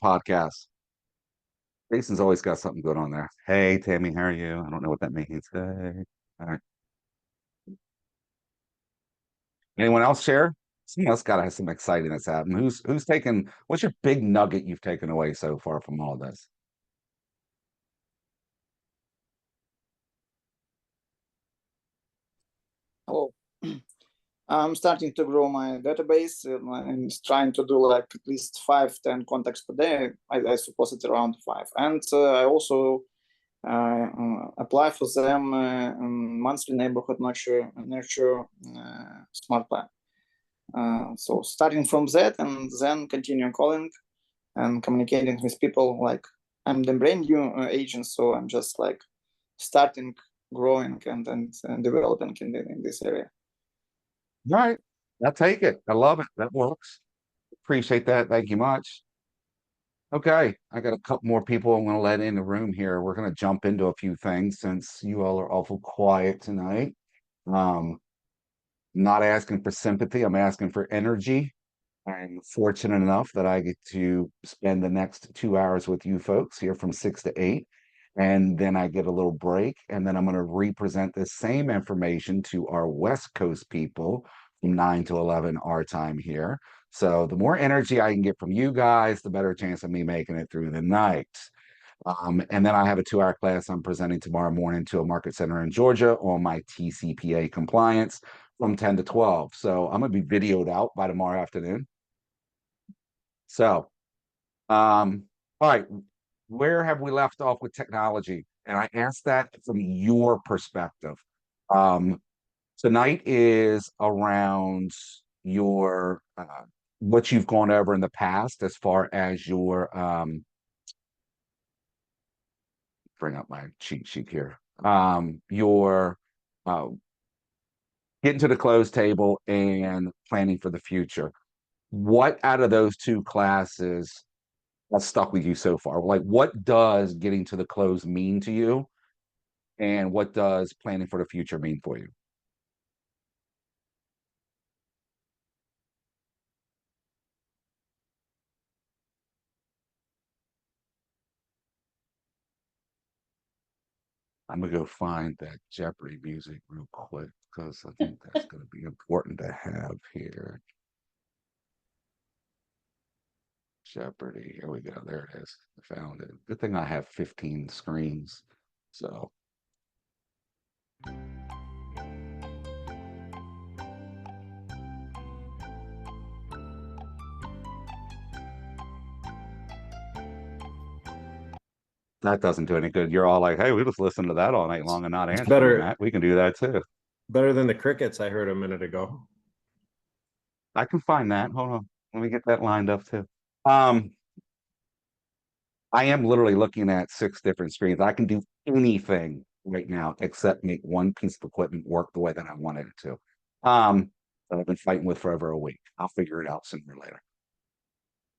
podcast. Jason's always got something good on there. Hey, Tammy, how are you? I don't know what that means. Hey. All right. Anyone else share? Someone else got to have some exciting that's happened. Who's taken? What's your big nugget you've taken away so far from all this? Hello. I'm starting to grow my database and trying to do like at least 5-10 contacts per day. I suppose it's around 5. And I also apply for them monthly neighborhood nurture smart plan. So starting from that and then continue calling and communicating with people. Like I'm the brand new agent, so I'm just like starting growing and developing in this area. All right. I'll take it. I love it. That works. Appreciate that. Thank you much. Okay, I got a couple more people I'm going to let in the room here. We're going to jump into a few things since you all are awful quiet tonight. Not asking for sympathy, I'm asking for energy. I'm fortunate enough that I get to spend the next 2 hours with you folks here from 6 to 8. And then I get a little break. And then I'm going to represent the same information to our West Coast people from 9 to 11 our time here. So the more energy I can get from you guys, the better chance of me making it through the night. And then I have a 2 hour class I'm presenting tomorrow morning to a market center in Georgia on my TCPA compliance from 10 to 12. So I'm going to be videoed out by tomorrow afternoon. So, all right, where have we left off with technology? And I asked that from your perspective. Tonight is around your what you've gone over in the past as far as your bring up my cheat sheet here. Your getting to the close table and planning for the future. What out of those two classes has stuck with you so far? Like, what does getting to the close mean to you? And what does planning for the future mean for you? I'm gonna go find that Jeopardy music real quick because I think that's gonna be important to have here. Jeopardy. Here we go. There it is. I found it. Good thing I have 15 screens. So that doesn't do any good. You're all like, hey, we just listen to that all night long and not It's answer you, better Matt. We can do that too. better than the crickets I heard a minute ago. I can find that. Hold on. Let me get that lined up too. Um, I am literally looking at 6 different screens. I can do anything right now except make one piece of equipment work the way that I wanted it to. That I've been fighting with for over a week. I'll figure it out sooner or later.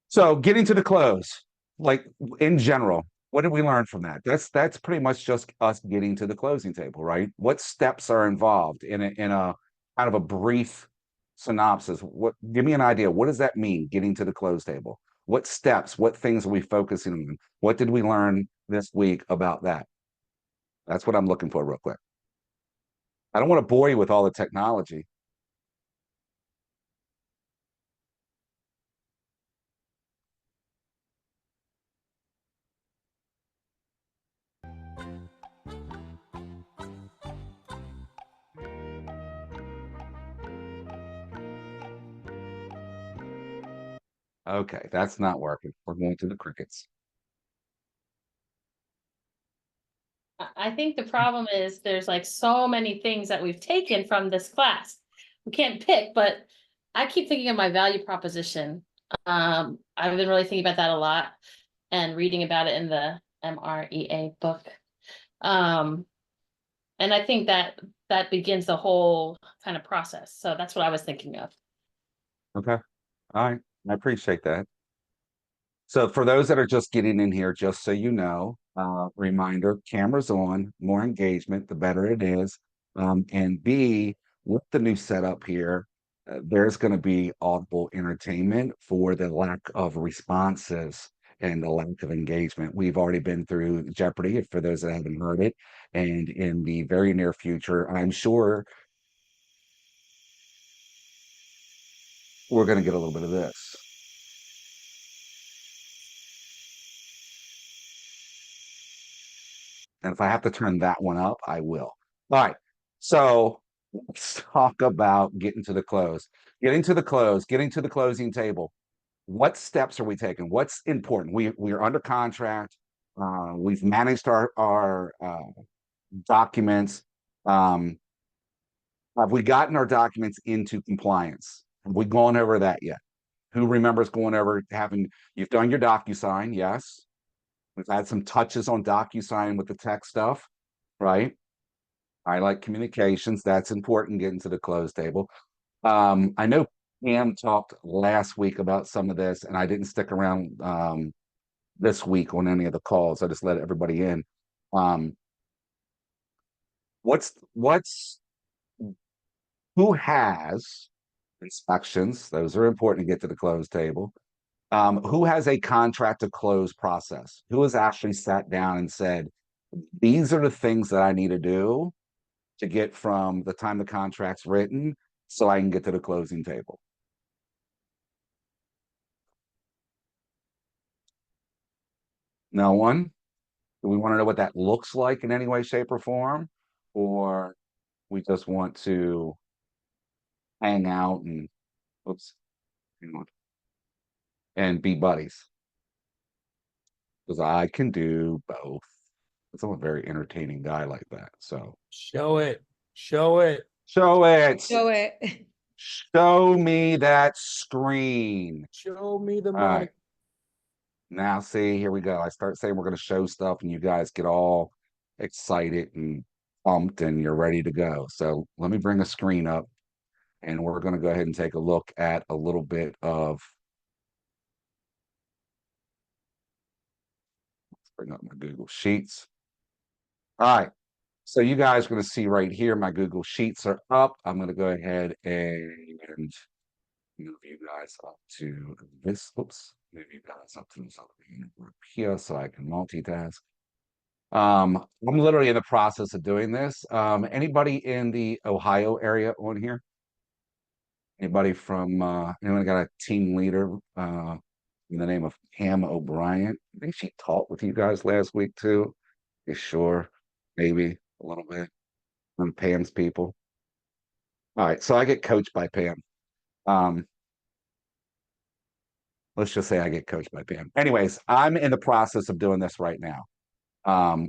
So getting to the close, like in general, what did we learn from that? That's pretty much just us getting to the closing table, right? What steps are involved in a kind of a brief synopsis? What give me an idea. What does that mean, getting to the close table? What steps, what things are we focusing on? What did we learn this week about that? That's what I'm looking for real quick. I don't want to bore you with all the technology. Okay, that's not working. We're going to the crickets. I think the problem is there's like so many things that we've taken from this class. We can't pick, but I keep thinking of my value proposition. I've been really thinking about that a lot and reading about it in the MREA book. And I think that begins the whole kind of process. So that's what I was thinking of. Okay. All right. I appreciate that. So for those that are just getting in here, just so you know, reminder, cameras on, more engagement, the better it is. And B, with the new setup here, there's going to be audible entertainment for the lack of responses and the lack of engagement. We've already been through Jeopardy, for those that haven't heard it. And in the very near future, I'm sure we're going to get a little bit of this. And if I have to turn that one up, I will. All right. So let's talk about getting to the close. Getting to the close, getting to the closing table. What steps are we taking? What's important? We're under contract. We've managed our documents. Have we gotten our documents into compliance? Have we gone over that yet? Who remembers going over you've done your DocuSign? Yes. We've had some touches on DocuSign with the tech stuff, right? I like communications. That's important getting to the close table. I know Pam talked last week about some of this, and I didn't stick around this week on any of the calls. I just let everybody in. Who has inspections? Those are important to get to the close table. Who has a contract to close process? Who has actually sat down and said, these are the things that I need to do to get from the time the contract's written so I can get to the closing table? No one? Do we want to know what that looks like in any way, shape, or form? Or we just want to hang out and, oops, and be buddies? Because I can do both. I'm a very entertaining guy like that. So Show it. Show it. show it. Show it. Show me that screen. Show me the All right. money. Now, see, here we go. I start saying we're going to show stuff, and you guys get all excited and pumped, and you're ready to go. So let me bring a screen up, and we're going to go ahead and take a look at a little bit of. Let's bring up my Google Sheets. All right. So you guys are going to see right here, my Google Sheets are up. I'm going to go ahead and move you guys up to this. Oops, move you guys up to this other group here so I can multitask. I'm literally in the process of doing this. Anybody in the Ohio area on here? Anybody from anyone got a team leader in the name of Pam O'Brien? I think she talked with you guys last week too. You sure? Maybe a little bit on Pam's people. All right, so I get coached by Pam. Let's just say I get coached by Pam. Anyways, I'm in the process of doing this right now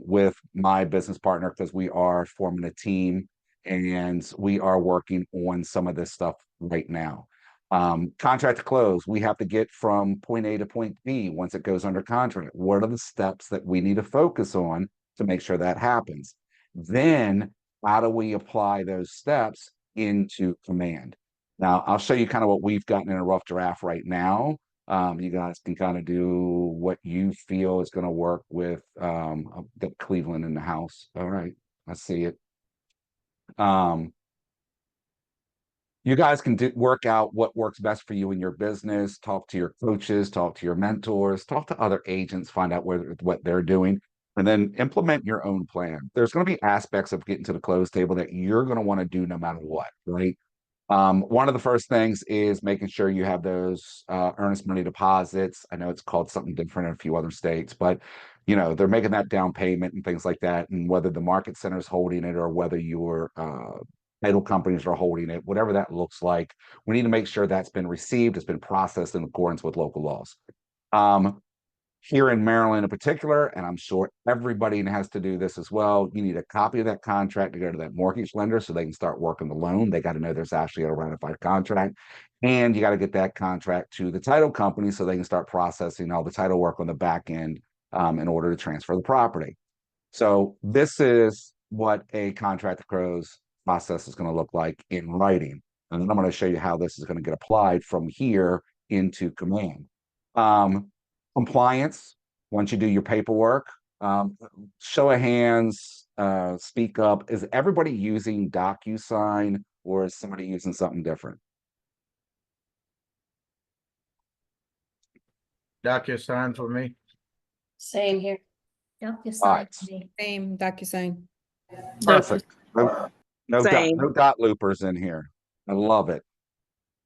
with my business partner because we are forming a team and we are working on some of this stuff right now. Contract to close, we have to get from point A to point B once it goes under contract. What are the steps that we need to focus on to make sure that happens? Then how do we apply those steps into command? Now, I'll show you kind of what we've gotten in a rough draft right now. You guys can kind of do what you feel is going to work with the Cleveland in the house. All right, I see it. You guys can work out what works best for you in your business, talk to your coaches, talk to your mentors, talk to other agents, find out what they're doing, and then implement your own plan. There's going to be aspects of getting to the close table that you're going to want to do no matter what, right? One of the first things is making sure you have those earnest money deposits. I know it's called something different in a few other states, but you know, they're making that down payment and things like that. And whether the market center is holding it or whether your title companies are holding it, whatever that looks like, we need to make sure that's been received, it's been processed in accordance with local laws. Here in Maryland in particular, and I'm sure everybody has to do this as well, you need a copy of that contract to go to that mortgage lender so they can start working the loan. They got to know there's actually a ratified contract. And you got to get that contract to the title company so they can start processing all the title work on the back end in order to transfer the property. So this is what a contract to close process is going to look like in writing. And then I'm going to show you how this is going to get applied from here into command. Compliance, once you do your paperwork, show of hands, speak up. Is everybody using DocuSign or is somebody using something different? DocuSign for me. Same here. Alright. Same DocuSign. Perfect. No Same. dot loopers in here. I love it.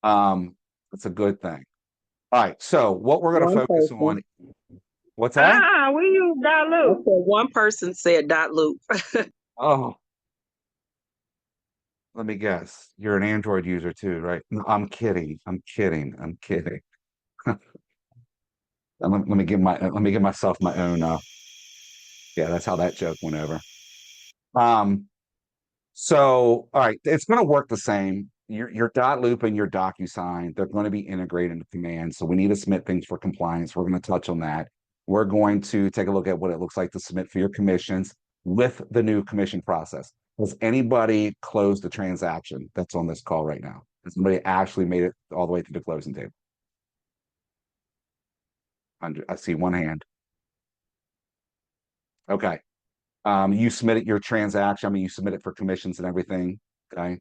It's a good thing. All right, so what we're gonna One focus person. on. What's that? We use dot loop. One person said dot loop. Oh. Let me guess. You're an Android user too, right? No, I'm kidding. I'm kidding. I'm kidding. Let me give myself my own yeah, that's how that joke went over. So all right, it's gonna work the same. Your dot loop and your DocuSign, they're going to be integrated into command. So we need to submit things for compliance. We're going to touch on that. We're going to take a look at what it looks like to submit for your commissions with the new commission process. Has anybody closed the transaction that's on this call right now? Has somebody actually made it all the way to the closing table? I see one hand. Okay. You submitted your transaction. I mean, you submit it for commissions and everything. Okay.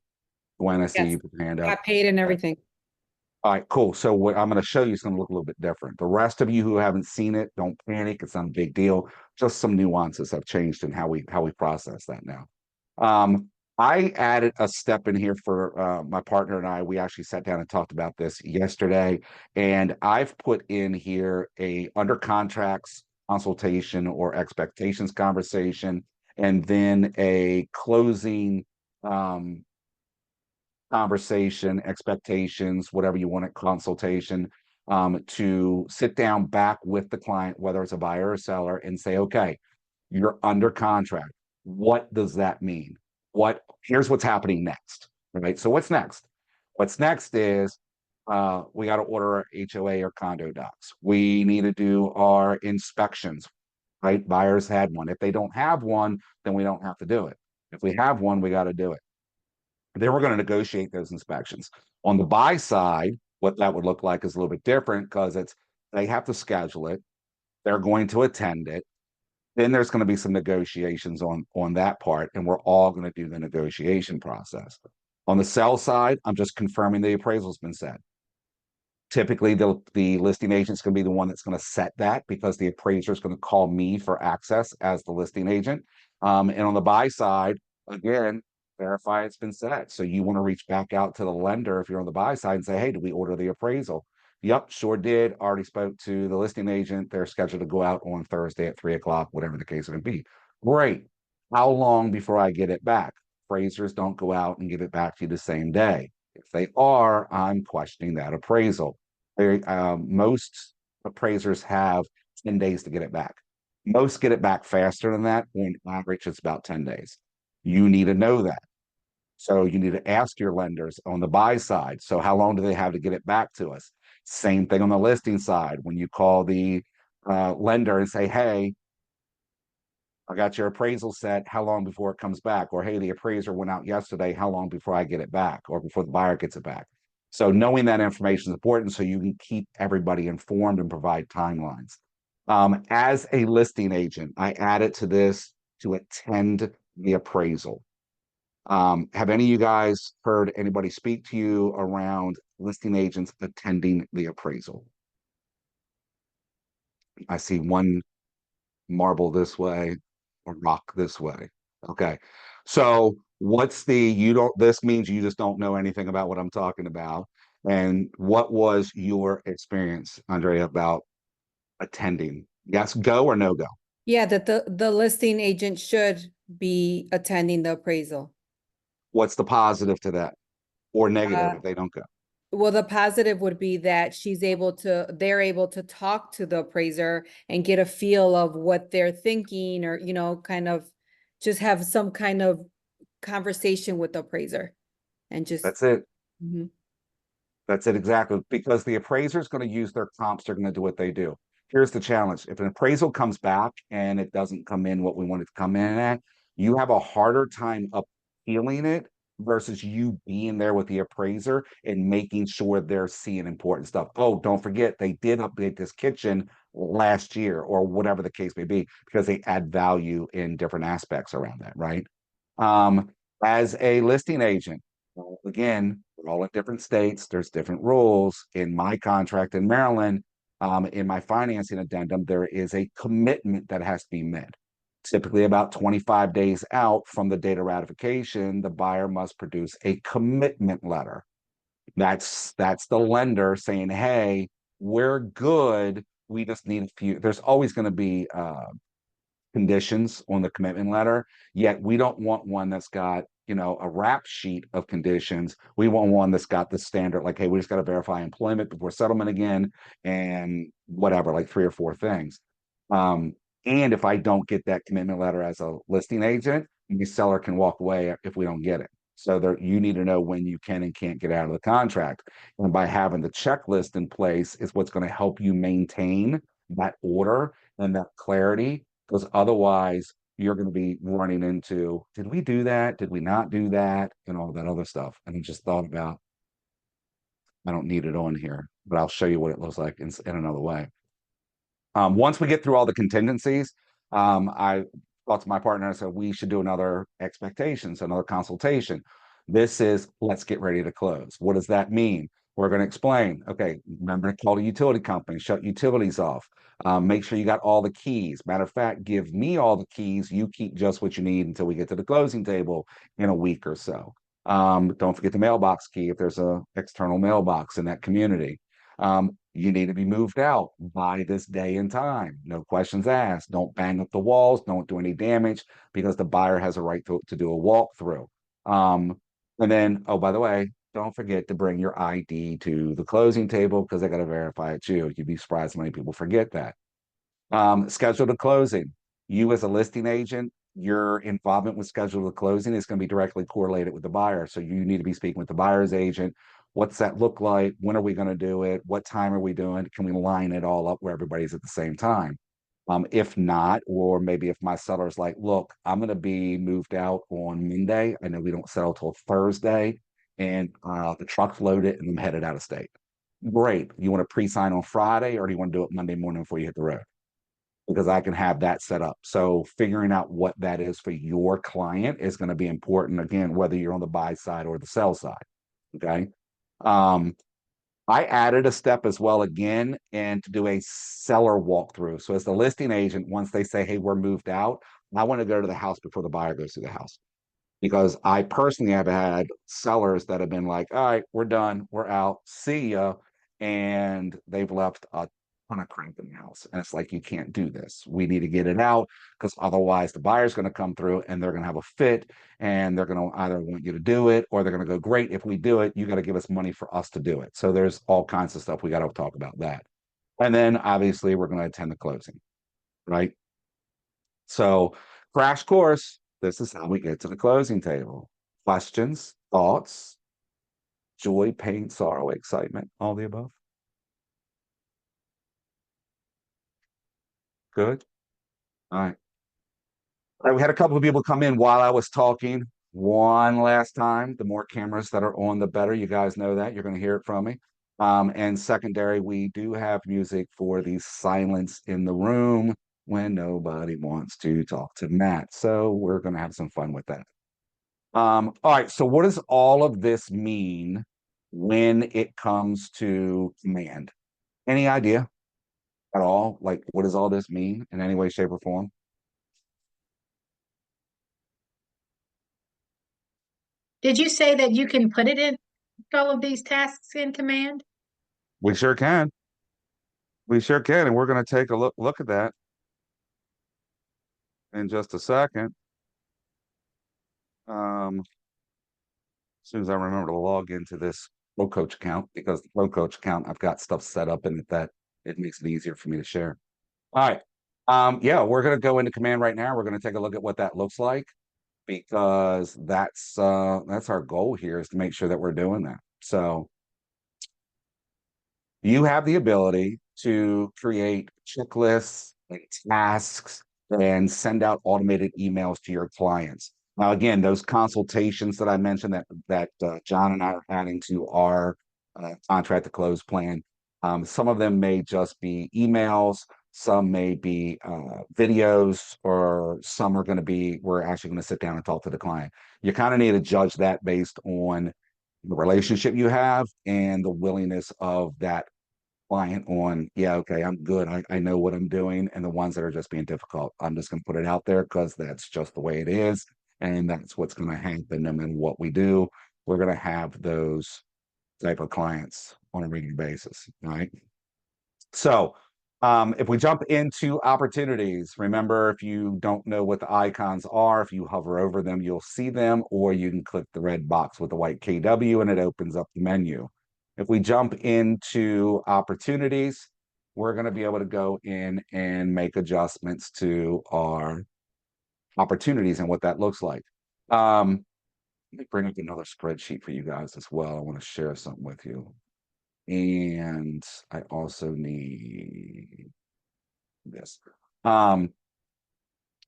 When I see Yes. you put your hand up. Got paid and everything. All right, cool. So what I'm going to show you is going to look a little bit different. The rest of you who haven't seen it, don't panic. It's not a big deal. Just some nuances have changed in how we process that now. I added a step in here for my partner and I. We actually sat down and talked about this yesterday, and I've put in here a under contracts consultation or expectations conversation, and then a closing conversation, expectations, whatever you want it, consultation, to sit down back with the client, whether it's a buyer or seller, and say, okay, you're under contract. What does that mean? Here's what's happening next, right? So what's next? What's next is we got to order our HOA or condo docs. We need to do our inspections, right? Buyers had one. If they don't have one, then we don't have to do it. If we have one, we got to do it. Then we're going to negotiate those inspections. On the buy side, what that would look like is a little bit different because they have to schedule it. They're going to attend it. Then there's going to be some negotiations on that part, and we're all going to do the negotiation process. On the sell side, I'm just confirming the appraisal's been set. Typically, the listing agent's going to be the one that's going to set that because the appraiser is going to call me for access as the listing agent. And on the buy side, again, verify it's been set. So you want to reach back out to the lender if you're on the buy side and say, hey, did we order the appraisal? Yep, sure did. Already spoke to the listing agent. They're scheduled to go out on Thursday at 3 o'clock, whatever the case may be. Great. How long before I get it back? Appraisers don't go out and give it back to you the same day. If they are, I'm questioning that appraisal. Most appraisers have 10 days to get it back. Most get it back faster than that. On average, it's about 10 days. You need to know that. So you need to ask your lenders on the buy side. So how long do they have to get it back to us? Same thing on the listing side. When you call the lender and say, hey, I got your appraisal set. How long before it comes back? Or, hey, the appraiser went out yesterday. How long before I get it back? Or before the buyer gets it back? So knowing that information is important so you can keep everybody informed and provide timelines. As a listing agent, I added to this to attend the appraisal. Have any of you guys heard anybody speak to you around listing agents attending the appraisal? I see one marble this way or rock this way. Okay. So this means you just don't know anything about what I'm talking about. And what was your experience, Andrea, about attending? Yes, go or no go? Yeah, that the listing agent should be attending the appraisal. What's the positive to that or negative if they don't go? Well, the positive would be that they're able to talk to the appraiser and get a feel of what they're thinking, or, kind of just have some kind of conversation with the appraiser and just. That's it. Mhm. That's it exactly. Because the appraiser is going to use their comps. They're going to do what they do. Here's the challenge. If an appraisal comes back and it doesn't come in what we want it to come in at, you have a harder time appealing it versus you being there with the appraiser and making sure they're seeing important stuff. Oh, don't forget, they did update this kitchen last year or whatever the case may be, because they add value in different aspects around that, right? As a listing agent, again, we're all in different states. There's different rules. In my contract in Maryland, In my financing addendum, there is a commitment that has to be met. Typically about 25 days out from the date of ratification, the buyer must produce a commitment letter. That's the lender saying, hey, we're good. We just need a few. There's always going to be conditions on the commitment letter, yet we don't want one that's got, you know, a rap sheet of conditions. We want one that's got the standard, like, hey, we just got to verify employment before settlement again, and whatever, like 3 or 4 things. And if I don't get that commitment letter as a listing agent, the seller can walk away if we don't get it. So there, you need to know when you can and can't get out of the contract. And by having the checklist in place is what's going to help you maintain that order and that clarity, because otherwise you're going to be running into, did we do that? Did we not do that? And all that other stuff. And I just thought about, I don't need it on here, but I'll show you what it looks like in another way. Once we get through all the contingencies, I talked to my partner and said, we should do another expectations, another consultation. This is, let's get ready to close. What does that mean? We're going to explain, okay, remember to call the utility company, shut utilities off. Make sure you got all the keys. Matter of fact, give me all the keys. You keep just what you need until we get to the closing table in a week or so. Don't forget the mailbox key if there's a external mailbox in that community. You need to be moved out by this day and time. No questions asked. Don't bang up the walls. Don't do any damage because the buyer has a right to do a walkthrough. And then, oh, by the way, don't forget to bring your ID to the closing table because they got to verify it too. You'd be surprised how many people forget that. Schedule the closing. You as a listing agent, your involvement with schedule the closing is going to be directly correlated with the buyer. So you need to be speaking with the buyer's agent. What's that look like? When are we going to do it? What time are we doing? Can we line it all up where everybody's at the same time? If not, or maybe if my seller's like, look, I'm going to be moved out on Monday. I know we don't sell till Thursday, and the truck's loaded and I'm headed out of state. Great. You want to pre-sign on Friday, or do you want to do it Monday morning before you hit the road? Because I can have that set up. So figuring out what that is for your client is going to be important, again, whether you're on the buy side or the sell side. Okay. I added a step as well again, and to do a seller walkthrough. So as the listing agent, once they say, hey, we're moved out, I want to go to the house before the buyer goes to the house. Because I personally have had sellers that have been like, all right, we're done, we're out, see ya. And they've left a ton of crap in the house. And it's like, you can't do this. We need to get it out, because otherwise the buyer's going to come through and they're going to have a fit, and they're going to either want you to do it, or they're going to go, great, if we do it, you got to give us money for us to do it. So there's all kinds of stuff. We got to talk about that. And then obviously we're going to attend the closing, right? So crash course, this is how we get to the closing table. Questions, thoughts, joy, pain, sorrow, excitement, all the above. Good. All right. All right, we had a couple of people come in while I was talking. One last time, the more cameras that are on, the better. You guys know that. You're going to hear it from me. And secondary, we do have music for the silence in the room when nobody wants to talk to Matt. So we're going to have some fun with that. All right. So what does all of this mean when it comes to command? Any idea at all? Like, what does all this mean in any way, shape, or form? Did you say that you can put it in all of these tasks in command? We sure can. We sure can. And we're going to take a look at that in just a second. As soon as I remember to log into this Pro Coach account, because the Pro Coach account, I've got stuff set up in it that it makes it easier for me to share. All right. Yeah, we're going to go into command right now. We're going to take a look at what that looks like, because that's our goal here, is to make sure that we're doing that. So you have the ability to create checklists and tasks and send out automated emails to your clients. Now, again, those consultations that I mentioned that John and I are adding to our contract to close plan, some of them may just be emails, some may be videos, or some are going to be, we're actually going to sit down and talk to the client. You kind of need to judge that based on the relationship you have and the willingness of that client on, yeah, okay, I'm good. I know what I'm doing. And the ones that are just being difficult, I'm just going to put it out there because that's just the way it is. And that's what's going to happen no matter what we do. We're going to have those type of clients on a regular basis, right? So if we jump into opportunities, remember, if you don't know what the icons are, if you hover over them, you'll see them, or you can click the red box with the white KW and it opens up the menu. If we jump into opportunities, we're going to be able to go in and make adjustments to our opportunities and what that looks like. Let me bring up another spreadsheet for you guys as well. I want to share something with you. And I also need this.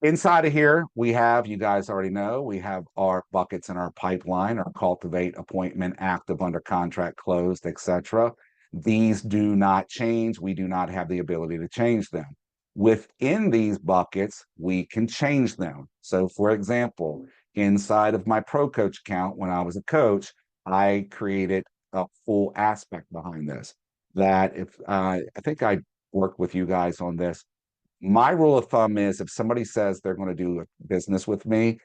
Inside of here, we have, you guys already know, we have our buckets in our pipeline, our cultivate, appointment, active, under contract, closed, etc. These do not change. We do not have the ability to change them. Within these buckets, we can change them. So for example, inside of my Pro Coach account, when I was a coach, I created a full aspect behind this. That if I think I worked with you guys on this. My rule of thumb is if somebody says they're going to do business with me,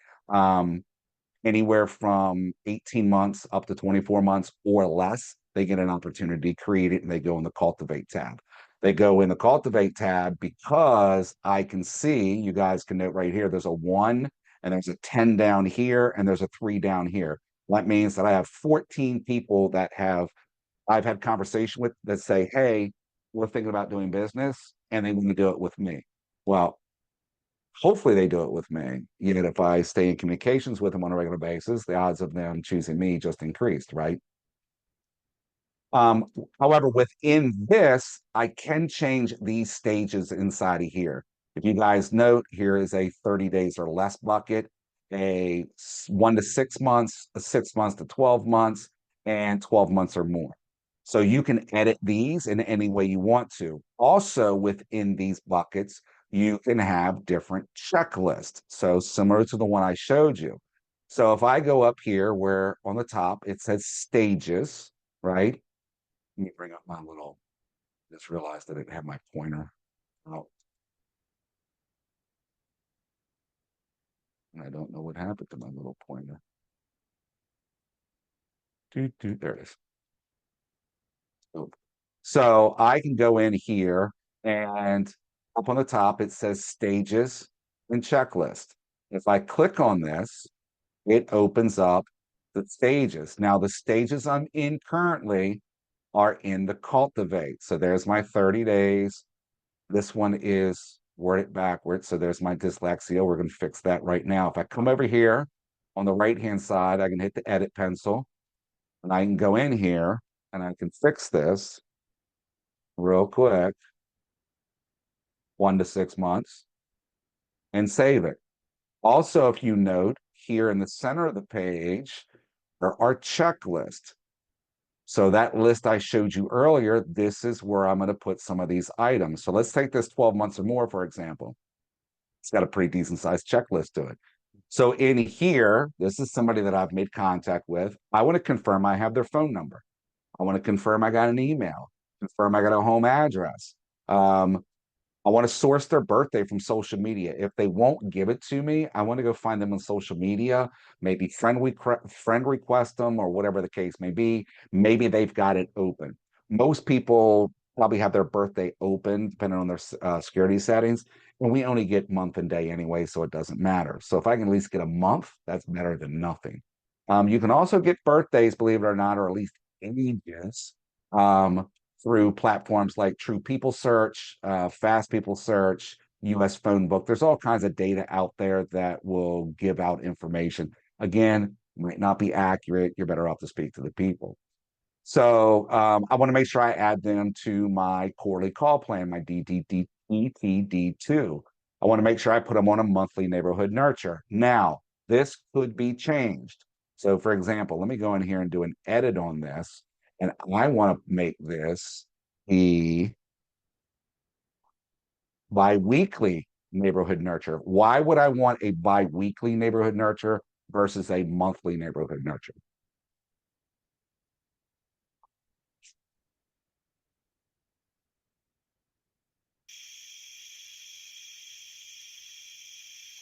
anywhere from 18 months up to 24 months or less, they get an opportunity to create it and they go in the cultivate tab. They go in the cultivate tab because I can see, you guys can note right here, there's a 1 and there's a 10 down here and there's a 3 down here. That means that I have 14 people that I've had conversation with that say, hey, we're thinking about doing business and they want to do it with me. Well, hopefully they do it with me. Yet if I stay in communications with them on a regular basis, the odds of them choosing me just increased, right? However, within this, I can change these stages inside of here. If you guys note, here is a 30 days or less bucket, a 1 to 6 months, a 6 months to 12 months, and 12 months or more. So you can edit these in any way you want to. Also, within these buckets, you can have different checklists. So similar to the one I showed you. So if I go up here where on the top, it says stages, right? Let me bring up my little, just realized I didn't have my pointer out. And I don't know what happened to my little pointer. There it is. So I can go in here and up on the top, it says stages and checklist. If I click on this, it opens up the stages. Now the stages I'm in currently are in the cultivate. So there's my 30 days. This one is worded backwards. So there's my dyslexia. We're going to fix that right now. If I come over here on the right-hand side, I can hit the edit pencil and I can go in here and I can fix this real quick, 1 to 6 months, and save it. Also, if you note here in the center of the page are our checklist. So that list I showed you earlier, this is where I'm going to put some of these items. So let's take this 12 months or more, for example. It's got a pretty decent sized checklist to it. So in here, this is somebody that I've made contact with. I want to confirm I have their phone number. I want to confirm I got an email, confirm I got a home address. I want to source their birthday from social media. If they won't give it to me, I want to go find them on social media, maybe friend request them or whatever the case may be. Maybe they've got it open. Most people probably have their birthday open depending on their security settings. And we only get month and day anyway, so it doesn't matter. So if I can at least get a month, that's better than nothing. You can also get birthdays, believe it or not, or at least ages. Through platforms like True People Search, Fast People Search, US Phone Book. There's all kinds of data out there that will give out information. Again, might not be accurate. You're better off to speak to the people. So I want to make sure I add them to my quarterly call plan, my DTD2. I want to make sure I put them on a monthly neighborhood nurture. Now, this could be changed. So for example, let me go in here and do an edit on this. And I want to make this the bi-weekly neighborhood nurture. Why would I want a bi-weekly neighborhood nurture versus a monthly neighborhood nurture?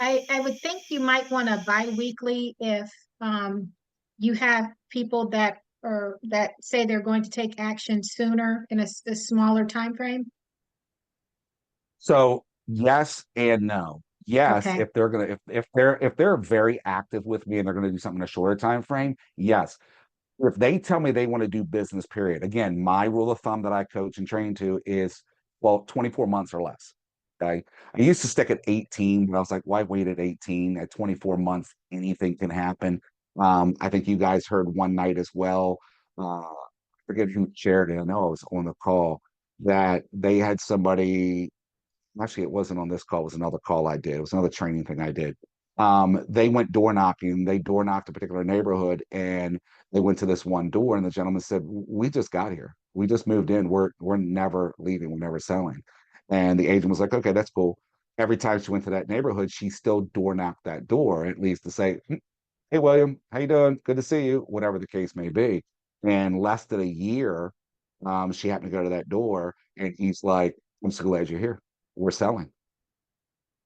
I would think you might want a bi-weekly if you have people that say they're going to take action sooner in a smaller time frame. So yes and no. Yes, Okay. if they're gonna if they're very active with me and they're gonna do something in a shorter time frame, yes. If they tell me they want to do business, period. Again, my rule of thumb that I coach and train to is, well, 24 months or less. Okay. I used to stick at 18, but I was like, why wait at 18? At 24 months, anything can happen. I think you guys heard one night as well. I forget who shared it. I know I was on the call that they had somebody, actually it wasn't on this call, it was another call I did. It was another training thing I did. They went door knocking, they door knocked a particular neighborhood, and they went to this one door, and the gentleman said, we just got here. We just moved in. We're never leaving, we're never selling. And the agent was like, okay, that's cool. Every time she went to that neighborhood, she still door knocked that door, at least to say, hey William, how you doing? Good to see you, whatever the case may be. And less than a year, she happened to go to that door, and he's like, I'm so glad you're here. We're selling,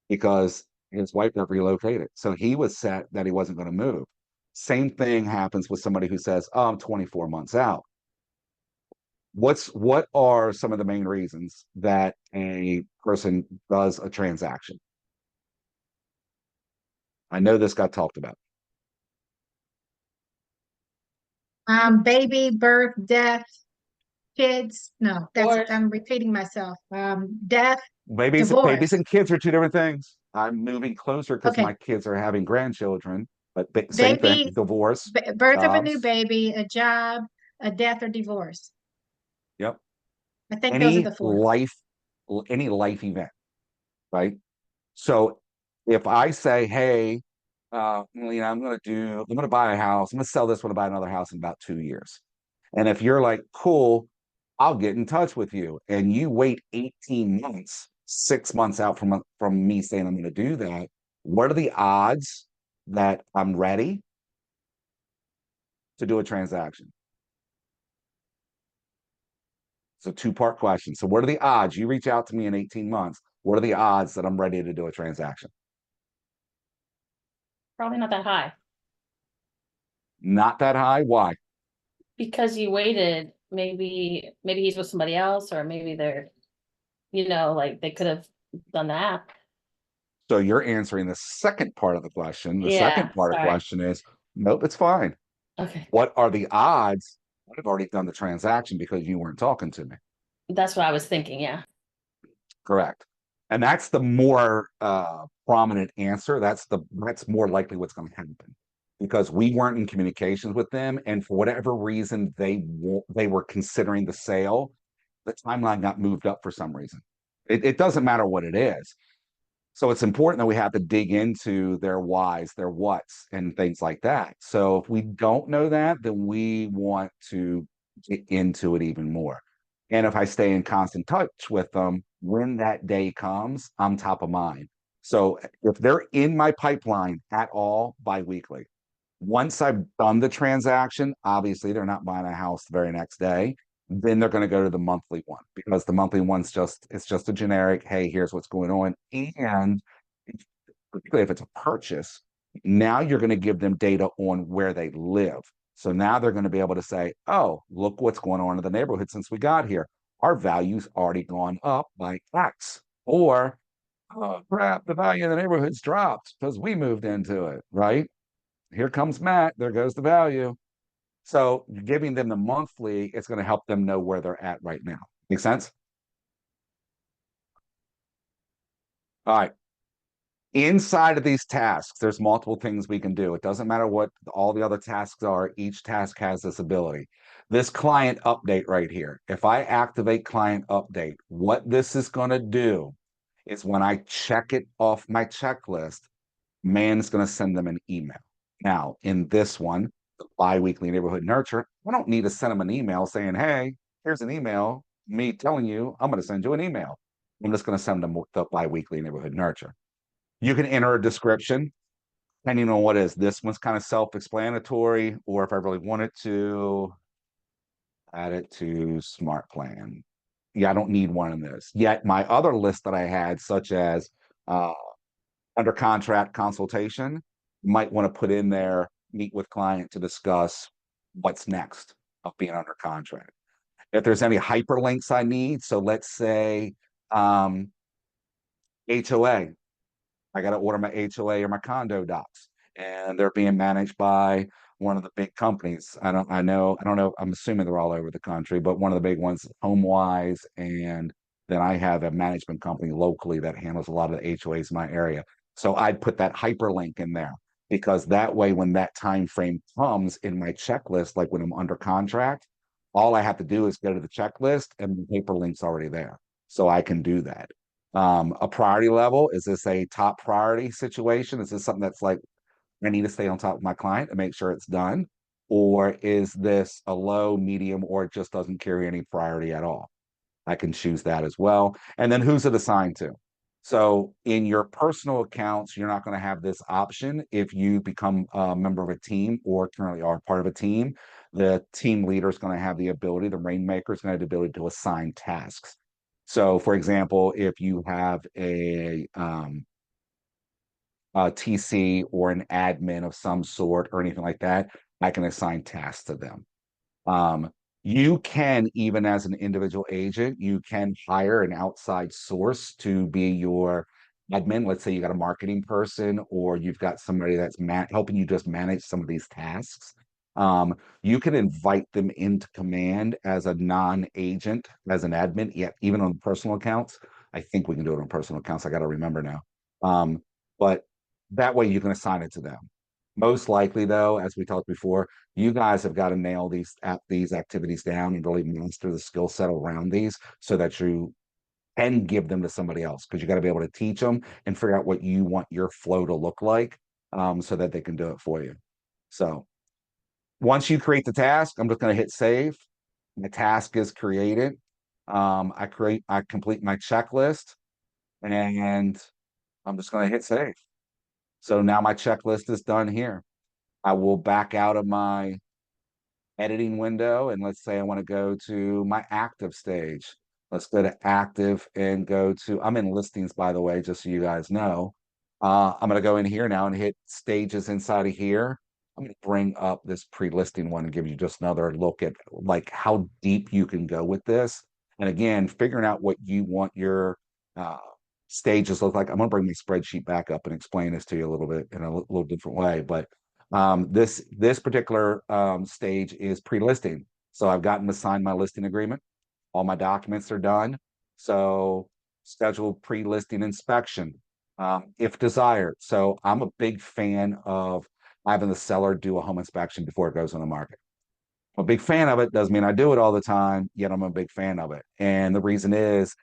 because his wife got relocated. So he was set that he wasn't going to move. Same thing happens with somebody who says, oh, I'm 24 months out. What are some of the main reasons that a person does a transaction? I know this got talked about. Baby, birth, death, kids. No, Divorce. I'm repeating myself. Death, Babies divorce. and kids are two different things. I'm moving closer because Okay. my kids are having grandchildren, but same thing, Baby, divorce, birth of a new jobs. baby, a job, a death or divorce. Yep. I think those are Any the four. any life event, right? So if I say, hey, I'm going to buy a house, I'm going to sell this one to buy another house in about 2 years. And if you're like, cool, I'll get in touch with you, and you wait 18 months, 6 months out from me saying I'm going to do that, what are the odds that I'm ready to do a transaction? It's a two-part question. So what are the odds you reach out to me in 18 months? What are the odds that I'm ready to do a transaction? Probably not that high, Not that high. Why? because you waited, maybe he's with somebody else, or maybe they're, like they could have done that. So you're answering the second part of the question. The Yeah, second part of the sorry. question is, nope, it's fine. Okay, What are the odds I've already done the transaction because you weren't talking to me? that's what I was thinking, yeah. Correct. And that's the more prominent answer. That's more likely what's going to happen, because we weren't in communications with them, and for whatever reason they were considering the sale. The timeline got moved up for some reason. It doesn't matter what it is. So it's important that we have to dig into their whys, their whats, and things like that. So if we don't know that, then we want to get into it even more. And if I stay in constant touch with them, when that day comes, I'm top of mind. So if they're in my pipeline at all, biweekly. Once I've done the transaction, obviously they're not buying a house the very next day. Then they're going to go to the monthly one, because the monthly one's it's just a generic, hey, here's what's going on. And particularly if it's a purchase, now you're going to give them data on where they live. So now they're going to be able to say, oh, look what's going on in the neighborhood since we got here. Our value's already gone up by X. Or, oh crap, the value of the neighborhood's dropped because we moved into it, right? Here comes Matt, there goes the value. So giving them the monthly, it's going to help them know where they're at right now. Make sense? All right. Inside of these tasks, there's multiple things we can do. It doesn't matter what all the other tasks are. Each task has this ability. This client update right here. If I activate client update, what this is going to do is when I check it off my checklist, Man's going to send them an email. Now, in this one, the biweekly neighborhood nurture, I don't need to send them an email saying, hey, here's an email, me telling you I'm going to send you an email. I'm just going to send them the biweekly neighborhood nurture. You can enter a description, depending on what is. This one's kind of self-explanatory, or if I really wanted to, add it to Smart Plan. Yeah, I don't need one in this. Yet my other list that I had, such as under contract consultation, you might want to put in there, meet with client to discuss what's next of being under contract. If there's any hyperlinks I need, so let's say HOA, I got to order my HOA or my condo docs, and they're being managed by one of the big companies. I don't know. I'm assuming they're all over the country, but one of the big ones, HomeWise, and then I have a management company locally that handles a lot of the HOAs in my area. So I'd put that hyperlink in there, because that way, when that time frame comes in my checklist, like when I'm under contract, all I have to do is go to the checklist and the hyperlink's already there. So I can do that. A priority level, is this a top priority situation? Is this something that's like, I need to stay on top of my client and make sure it's done? Or is this a low, medium, or it just doesn't carry any priority at all? I can choose that as well. And then who's it assigned to? So in your personal accounts, you're not going to have this option. If you become a member of a team or currently are part of a team, the team leader is going to have the ability, the rainmaker is going to have the ability to assign tasks. So for example, if you have a TC or an admin of some sort or anything like that, I can assign tasks to them. You can, even as an individual agent, you can hire an outside source to be your admin. Let's say you got a marketing person, or you've got somebody that's helping you just manage some of these tasks. You can invite them into command as a non-agent, as an admin, yet even on personal accounts. I think we can do it on personal accounts. I got to remember now. But that way you can assign it to them. Most likely, though, as we talked before, you guys have got to nail these activities down and really master the skill set around these, so that you can give them to somebody else, because you got to be able to teach them and figure out what you want your flow to look like, so that they can do it for you. So once you create the task, I'm just going to hit save. My task is created. I complete my checklist, and I'm just going to hit save. So now my checklist is done here. I will back out of my editing window, and let's say I want to go to my active stage. Let's go to active and go to, I'm in listings, by the way, just so you guys know. I'm going to go in here now and hit stages inside of here. I'm going to bring up this pre-listing one and give you just another look at like how deep you can go with this. And again, figuring out what you want your stages look like. I'm going to bring my spreadsheet back up and explain this to you a little bit in a little different way. But this particular stage is pre-listing. So I've gotten to sign my listing agreement. All my documents are done. So scheduled pre-listing inspection, if desired. So I'm a big fan of having the seller do a home inspection before it goes on the market. I'm a big fan of it. Doesn't mean I do it all the time, yet I'm a big fan of it. And the reason is,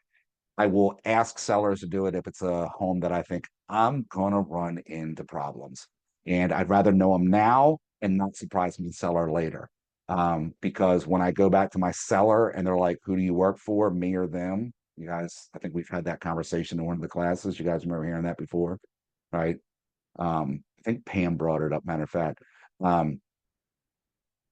I will ask sellers to do it if it's a home that I think I'm going to run into problems. And I'd rather know them now and not surprise my seller later. Because when I go back to my seller and they're like, who do you work for, me or them? You guys, I think we've had that conversation in one of the classes. You guys remember hearing that before, right? I think Pam brought it up, matter of fact.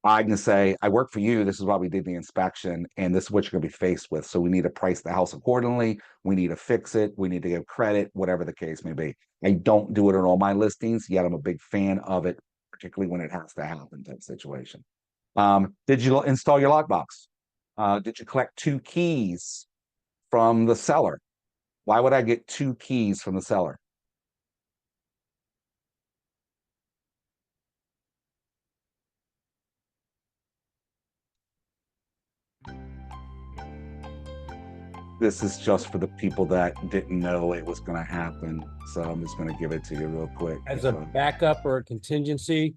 I can say, I work for you. This is why we did the inspection, and this is what you're going to be faced with. So we need to price the house accordingly. We need to fix it. We need to give credit, whatever the case may be. I don't do it on all my listings, yet I'm a big fan of it, particularly when it has to happen type situation. Did you install your lockbox? Did you collect 2 keys from the seller? Why would I get 2 keys from the seller? This is just for the people that didn't know it was going to happen. So I'm just going to give it to you real quick. As a backup or a contingency,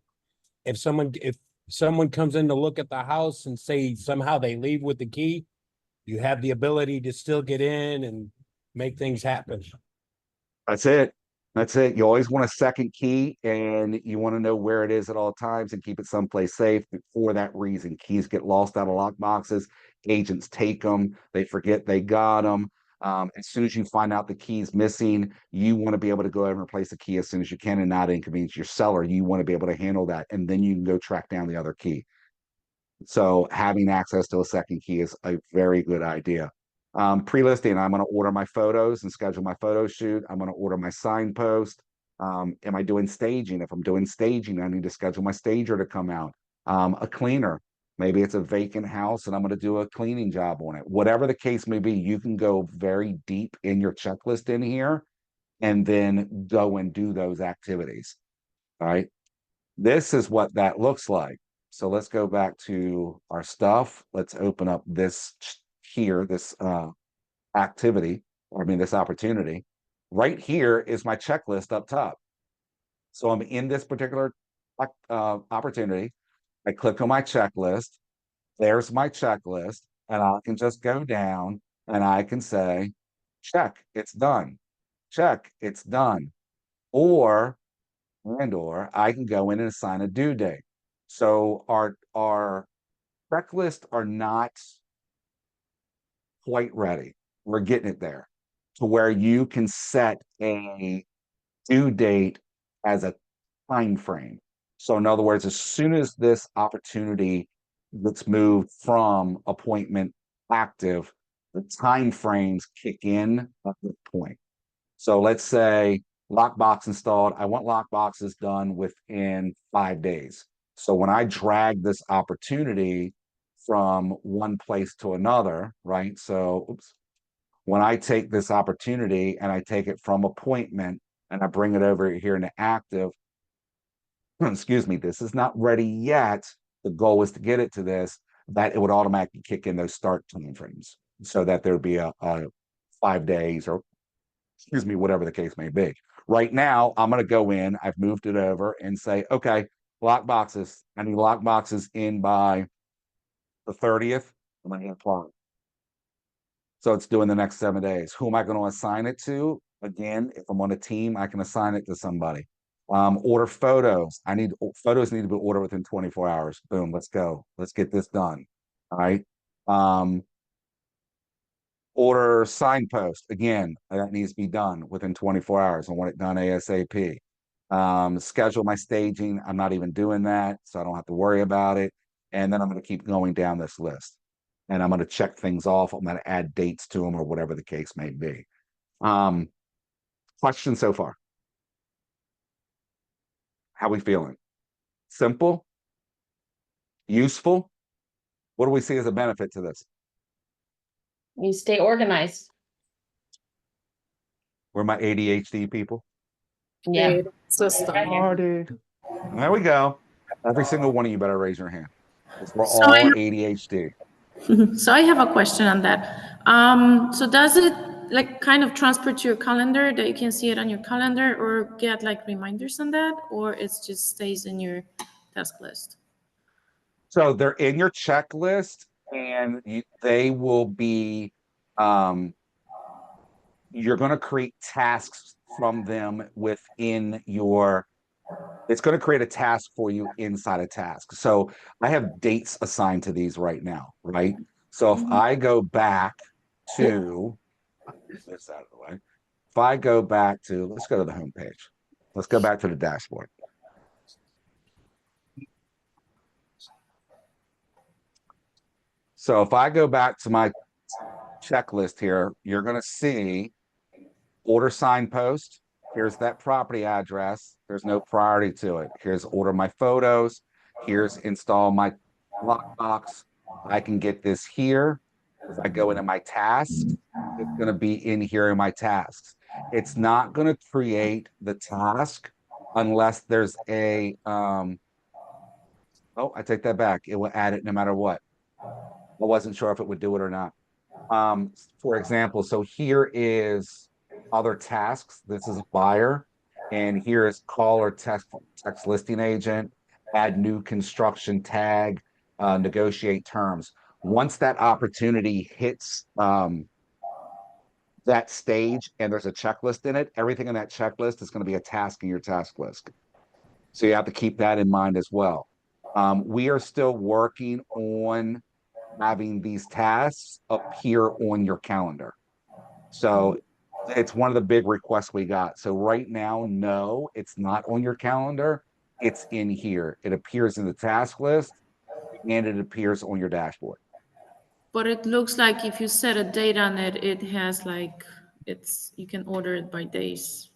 if someone comes in to look at the house and say somehow they leave with the key, you have the ability to still get in and make things happen. That's it. That's it. You always want a second key, and you want to know where it is at all times and keep it someplace safe. For that reason, keys get lost out of lock boxes. Agents take them. They forget they got them. As soon as you find out the key's missing, you want to be able to go over and replace the key as soon as you can and not inconvenience your seller. You want to be able to handle that, and then you can go track down the other key. So having access to a second key is a very good idea. Pre-listing, I'm going to order my photos and schedule my photo shoot. I'm going to order my signpost. Am I doing staging? If I'm doing staging, I need to schedule my stager to come out. A cleaner, maybe it's a vacant house and I'm going to do a cleaning job on it. Whatever the case may be, you can go very deep in your checklist in here and then go and do those activities. All right. This is what that looks like. So let's go back to our stuff. Let's open up this here, this activity, or I mean, this opportunity. Right here is my checklist up top. So I'm in this particular opportunity. I click on my checklist. There's my checklist, and I can just go down and I can say, check, it's done. Check, it's done. Or I can go in and assign a due date. So our checklist are not quite ready. We're getting it there to where you can set a due date as a time frame. So in other words, as soon as this opportunity gets moved from appointment active, the time frames kick in at this point. So let's say lockbox installed. I want lockboxes done within 5 days. So when I drag this opportunity from one place to another, right? So, oops. When I take this opportunity and I take it from appointment and I bring it over here into active, excuse me, this is not ready yet. The goal is to get it to this, that it would automatically kick in those start time frames so that there'd be a 5 days or, excuse me, whatever the case may be. Right now, I'm going to go in, I've moved it over and say, okay, lock boxes. I need lock boxes in by the 30th. I'm going to apply. So it's doing the next 7 days. Who am I going to assign it to? Again, if I'm on a team, I can assign it to somebody. Order photos. Photos need to be ordered within 24 hours. Boom, let's go. Let's get this done. All right. Order signpost. Again, that needs to be done within 24 hours. I want it done ASAP. Schedule my staging. I'm not even doing that, so I don't have to worry about it. And then I'm going to keep going down this list. And I'm going to check things off. I'm going to add dates to them or whatever the case may be. Questions so far? How we feeling? Simple? Useful? What do we see as a benefit to this? You stay organized. We're my ADHD people. Yeah. Started. There we go. Every single one of you better raise your hand. We're So all I- ADHD. So I have a question on that. So does it like kind of transfer to your calendar that you can see it on your calendar or get like reminders on that, or it just stays in your task list? So they're in your checklist and they will be, you're going to create tasks from them within your, it's going to create a task for you inside a task. So I have dates assigned to these right now, right? So if I go back to, this out of the way. If I go back to, let's go to the home page. Let's go back to the dashboard. So if I go back to my checklist here, you're going to see order signpost. Here's that property address. There's no priority to it. Here's order my photos. Here's install my lockbox. I can get this here. If I go into my tasks, it's going to be in here in my tasks. It's not going to create the task unless there's a, oh, I take that back. It will add it no matter what. I wasn't sure if it would do it or not. For example, so here is other tasks. This is a buyer, and here is call or text listing agent, add new construction tag, negotiate terms. Once that opportunity hits that stage and there's a checklist in it, everything in that checklist is going to be a task in your task list. So you have to keep that in mind as well. We are still working on having these tasks appear on your calendar. So it's one of the big requests we got. So right now, no, it's not on your calendar. It's in here. It appears in the task list and it appears on your dashboard. But it looks like if you set a date on it, it has like, you can order it by days.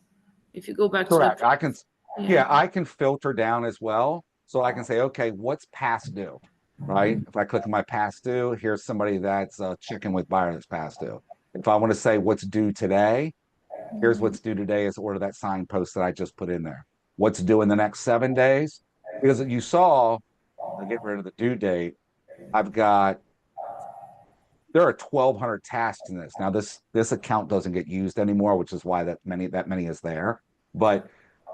If you go back to Correct. the. I can, yeah, I can filter down as well. So I can say, okay, what's past due? Right? If I click on my past due, here's somebody that's a chicken with buyer that's past due. If I want to say what's due today, here's what's due today is order that signpost that I just put in there. What's due in the next 7 days? Because you saw, I get rid of the due date. I've got, there are 1,200 tasks in this. Now this account doesn't get used anymore, which is why that many is there. But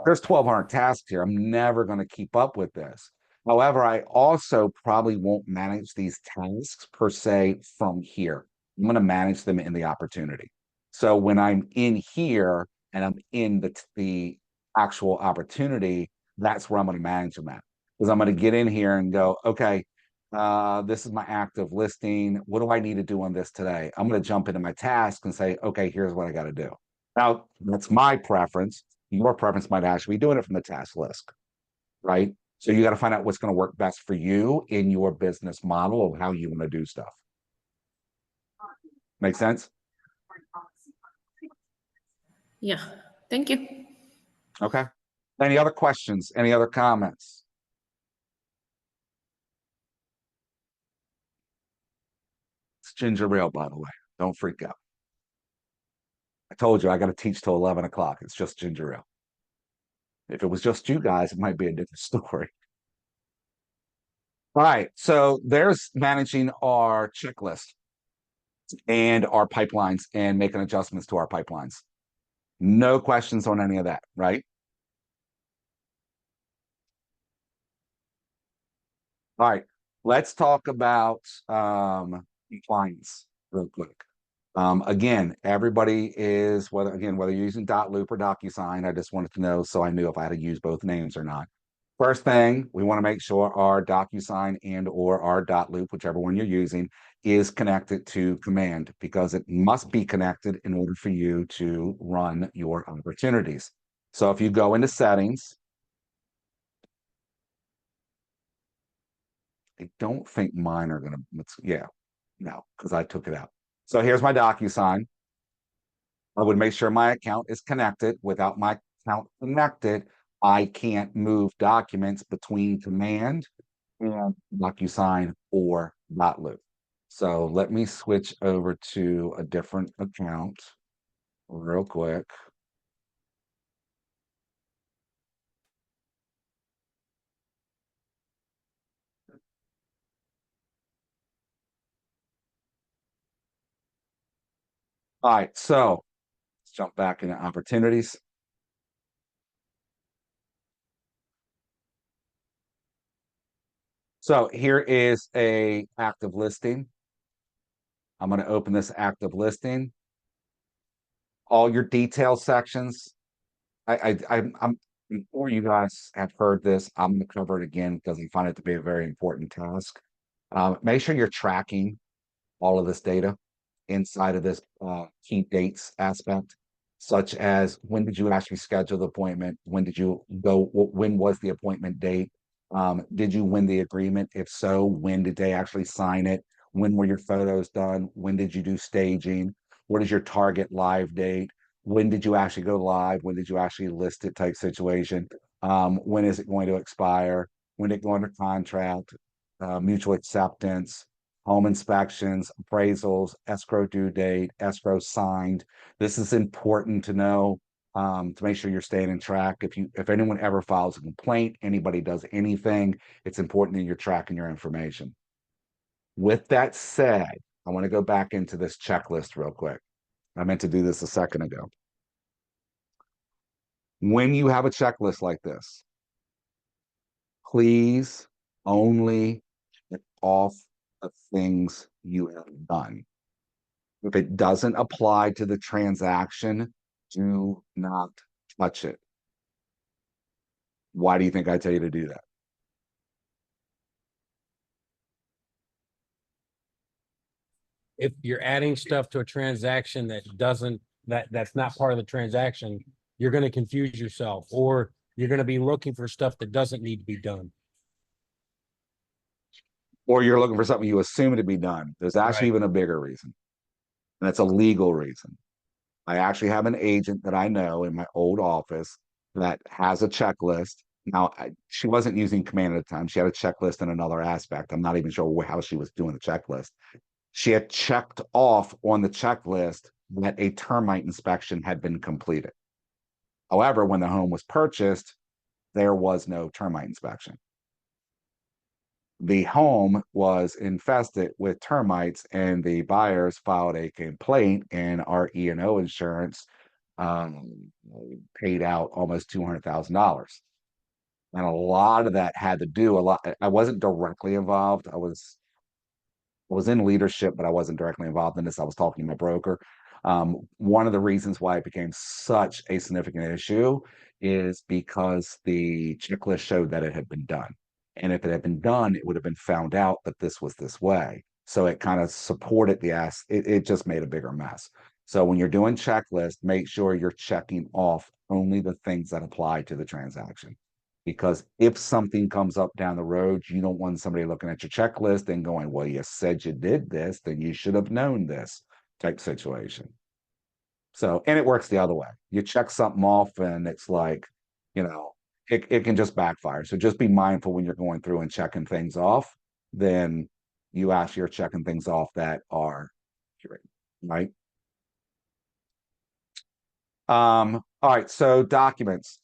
there's 1,200 tasks here. I'm never going to keep up with this. However, I also probably won't manage these tasks per se from here. I'm going to manage them in the opportunity. So when I'm in here and I'm in the actual opportunity, that's where I'm going to manage them at. Because I'm going to get in here and go, okay, this is my active listing. What do I need to do on this today? I'm going to jump into my task and say, okay, here's what I got to do. Now, that's my preference. Your preference might actually be doing it from the task list, right? So you got to find out what's going to work best for you in your business model of how you want to do stuff. Make sense? Yeah, thank you. Okay. Any other questions? Any other comments? It's ginger ale, by the way. Don't freak out. I told you I got to teach till 11 o'clock. It's just ginger ale. If it was just you guys, it might be a different story. All right, so there's managing our checklist and our pipelines and making adjustments to our pipelines. No questions on any of that, right? All right, let's talk about compliance real quick. Again, everybody is, whether you're using Dotloop or DocuSign, I just wanted to know so I knew if I had to use both names or not. First thing, we want to make sure our DocuSign and or our Dotloop, whichever one you're using, is connected to Command, because it must be connected in order for you to run your opportunities. So if you go into settings, I don't think mine are going to, yeah, no, because I took it out. So here's my DocuSign. I would make sure my account is connected. Without my account connected, I can't move documents between Command and DocuSign or Dotloop. So let me switch over to a different account real quick. All right, so let's jump back into opportunities. So here is a active listing. I'm going to open this active listing. All your detail sections. I'm before you guys have heard this, I'm going to cover it again because I find it to be a very important task. Make sure you're tracking all of this data inside of this key dates aspect, such as when did you actually schedule the appointment? When did you go? When was the appointment date? Did you win the agreement? If so, when did they actually sign it? When were your photos done? When did you do staging? What is your target live date? When did you actually go live? When did you actually list it type situation? When is it going to expire? When did it go under contract? Mutual acceptance, home inspections, appraisals, escrow due date, escrow signed. This is important to know to make sure you're staying in track. If anyone ever files a complaint, anybody does anything, it's important that you're tracking your information. With that said, I want to go back into this checklist real quick. I meant to do this a second ago. When you have a checklist like this, please only check off the things you have done. If it doesn't apply to the transaction, do not touch it. Why do you think I tell you to do that? If you're adding stuff to a transaction that doesn't, that's not part of the transaction, you're going to confuse yourself, or you're going to be looking for stuff that doesn't need to be done. Or you're looking for something you assume to be done. There's actually Right. even a bigger reason. And that's a legal reason. I actually have an agent that I know in my old office that has a checklist. Now, she wasn't using Command at the time. She had a checklist in another aspect. I'm not even sure how she was doing the checklist. She had checked off on the checklist that a termite inspection had been completed. However, when the home was purchased, there was no termite inspection. The home was infested with termites, and the buyers filed a complaint, and our E&O insurance paid out almost $200,000. And a lot of that had to do I wasn't directly involved. I was in leadership, but I wasn't directly involved in this. I was talking to my broker. One of the reasons why it became such a significant issue is because the checklist showed that it had been done. And if it had been done, it would have been found out that this was this way. So it kind of supported it just made a bigger mess. So when you're doing checklists, make sure you're checking off only the things that apply to the transaction. Because if something comes up down the road, you don't want somebody looking at your checklist and going, well, you said you did this, then you should have known this type situation. So, and it works the other way. You check something off and it's like, it can just backfire. So just be mindful when you're going through and checking things off, then you actually are checking things off that are accurate, right? All right, so documents.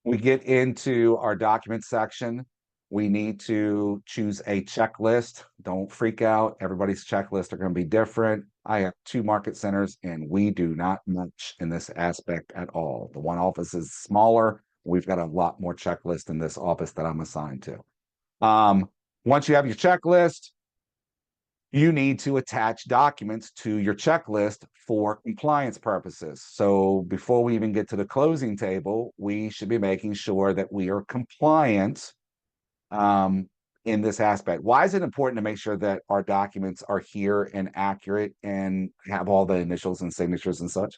We get into our document section. We need to choose a checklist. Don't freak out. Everybody's checklists are going to be different. I have 2 market centers and we do not match in this aspect at all. The one office is smaller. We've got a lot more checklists in this office that I'm assigned to. Once you have your checklist, you need to attach documents to your checklist for compliance purposes. So before we even get to the closing table, we should be making sure that we are compliant in this aspect. Why is it important to make sure that our documents are here and accurate and have all the initials and signatures and such?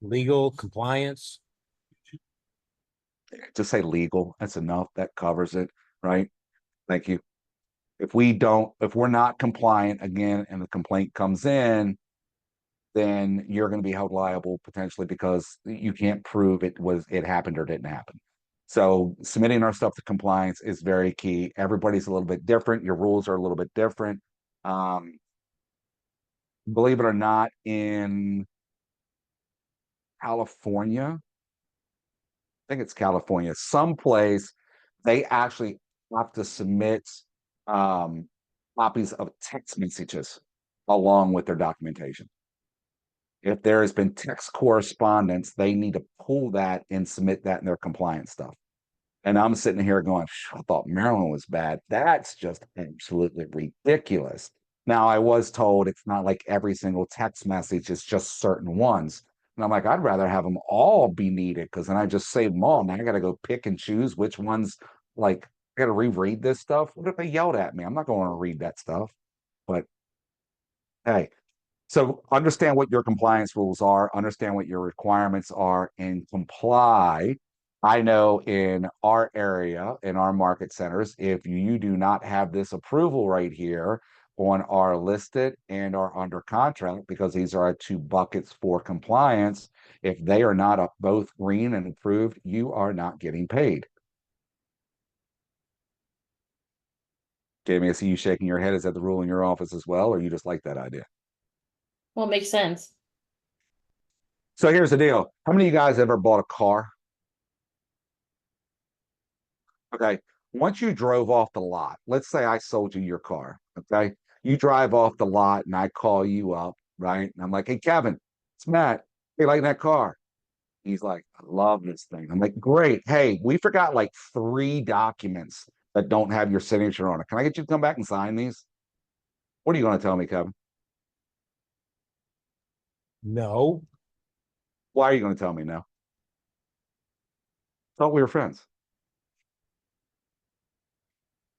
Legal compliance. Just say legal. That's enough. That covers it, right? Thank you. If we're not compliant again and the complaint comes in, then you're going to be held liable potentially because you can't prove it happened or didn't happen. So submitting our stuff to compliance is very key. Everybody's a little bit different. Your rules are a little bit different. Believe it or not, in California, I think it's California, someplace they actually have to submit copies of text messages along with their documentation. If there has been text correspondence, they need to pull that and submit that in their compliance stuff. And I'm sitting here going, I thought Maryland was bad. That's just absolutely ridiculous. Now, I was told it's not like every single text message, it's just certain ones. And I'm like, I'd rather have them all be needed because then I just save them all. Now I got to go pick and choose which ones, like, I got to reread this stuff. What if they yelled at me? I'm not going to read that stuff. But hey, so understand what your compliance rules are, understand what your requirements are, and comply. I know in our area, in our market centers, if you do not have this approval right here on our listed and our under contract, because these are our 2 buckets for compliance, if they are not both green and approved, you are not getting paid. Jamie, I see you shaking your head. Is that the rule in your office as well, or you just like that idea? Well, it makes sense. So here's the deal. How many of you guys ever bought a car? Okay. Once you drove off the lot, let's say I sold you your car. Okay. You drive off the lot and I call you up, right? And I'm like, hey, Kevin, it's Matt. Hey, like that car? He's like, I love this thing. I'm like, great. Hey, we forgot like 3 documents that don't have your signature on it. Can I get you to come back and sign these? What are you going to tell me, Kevin? No. Why are you going to tell me no? Thought we were friends.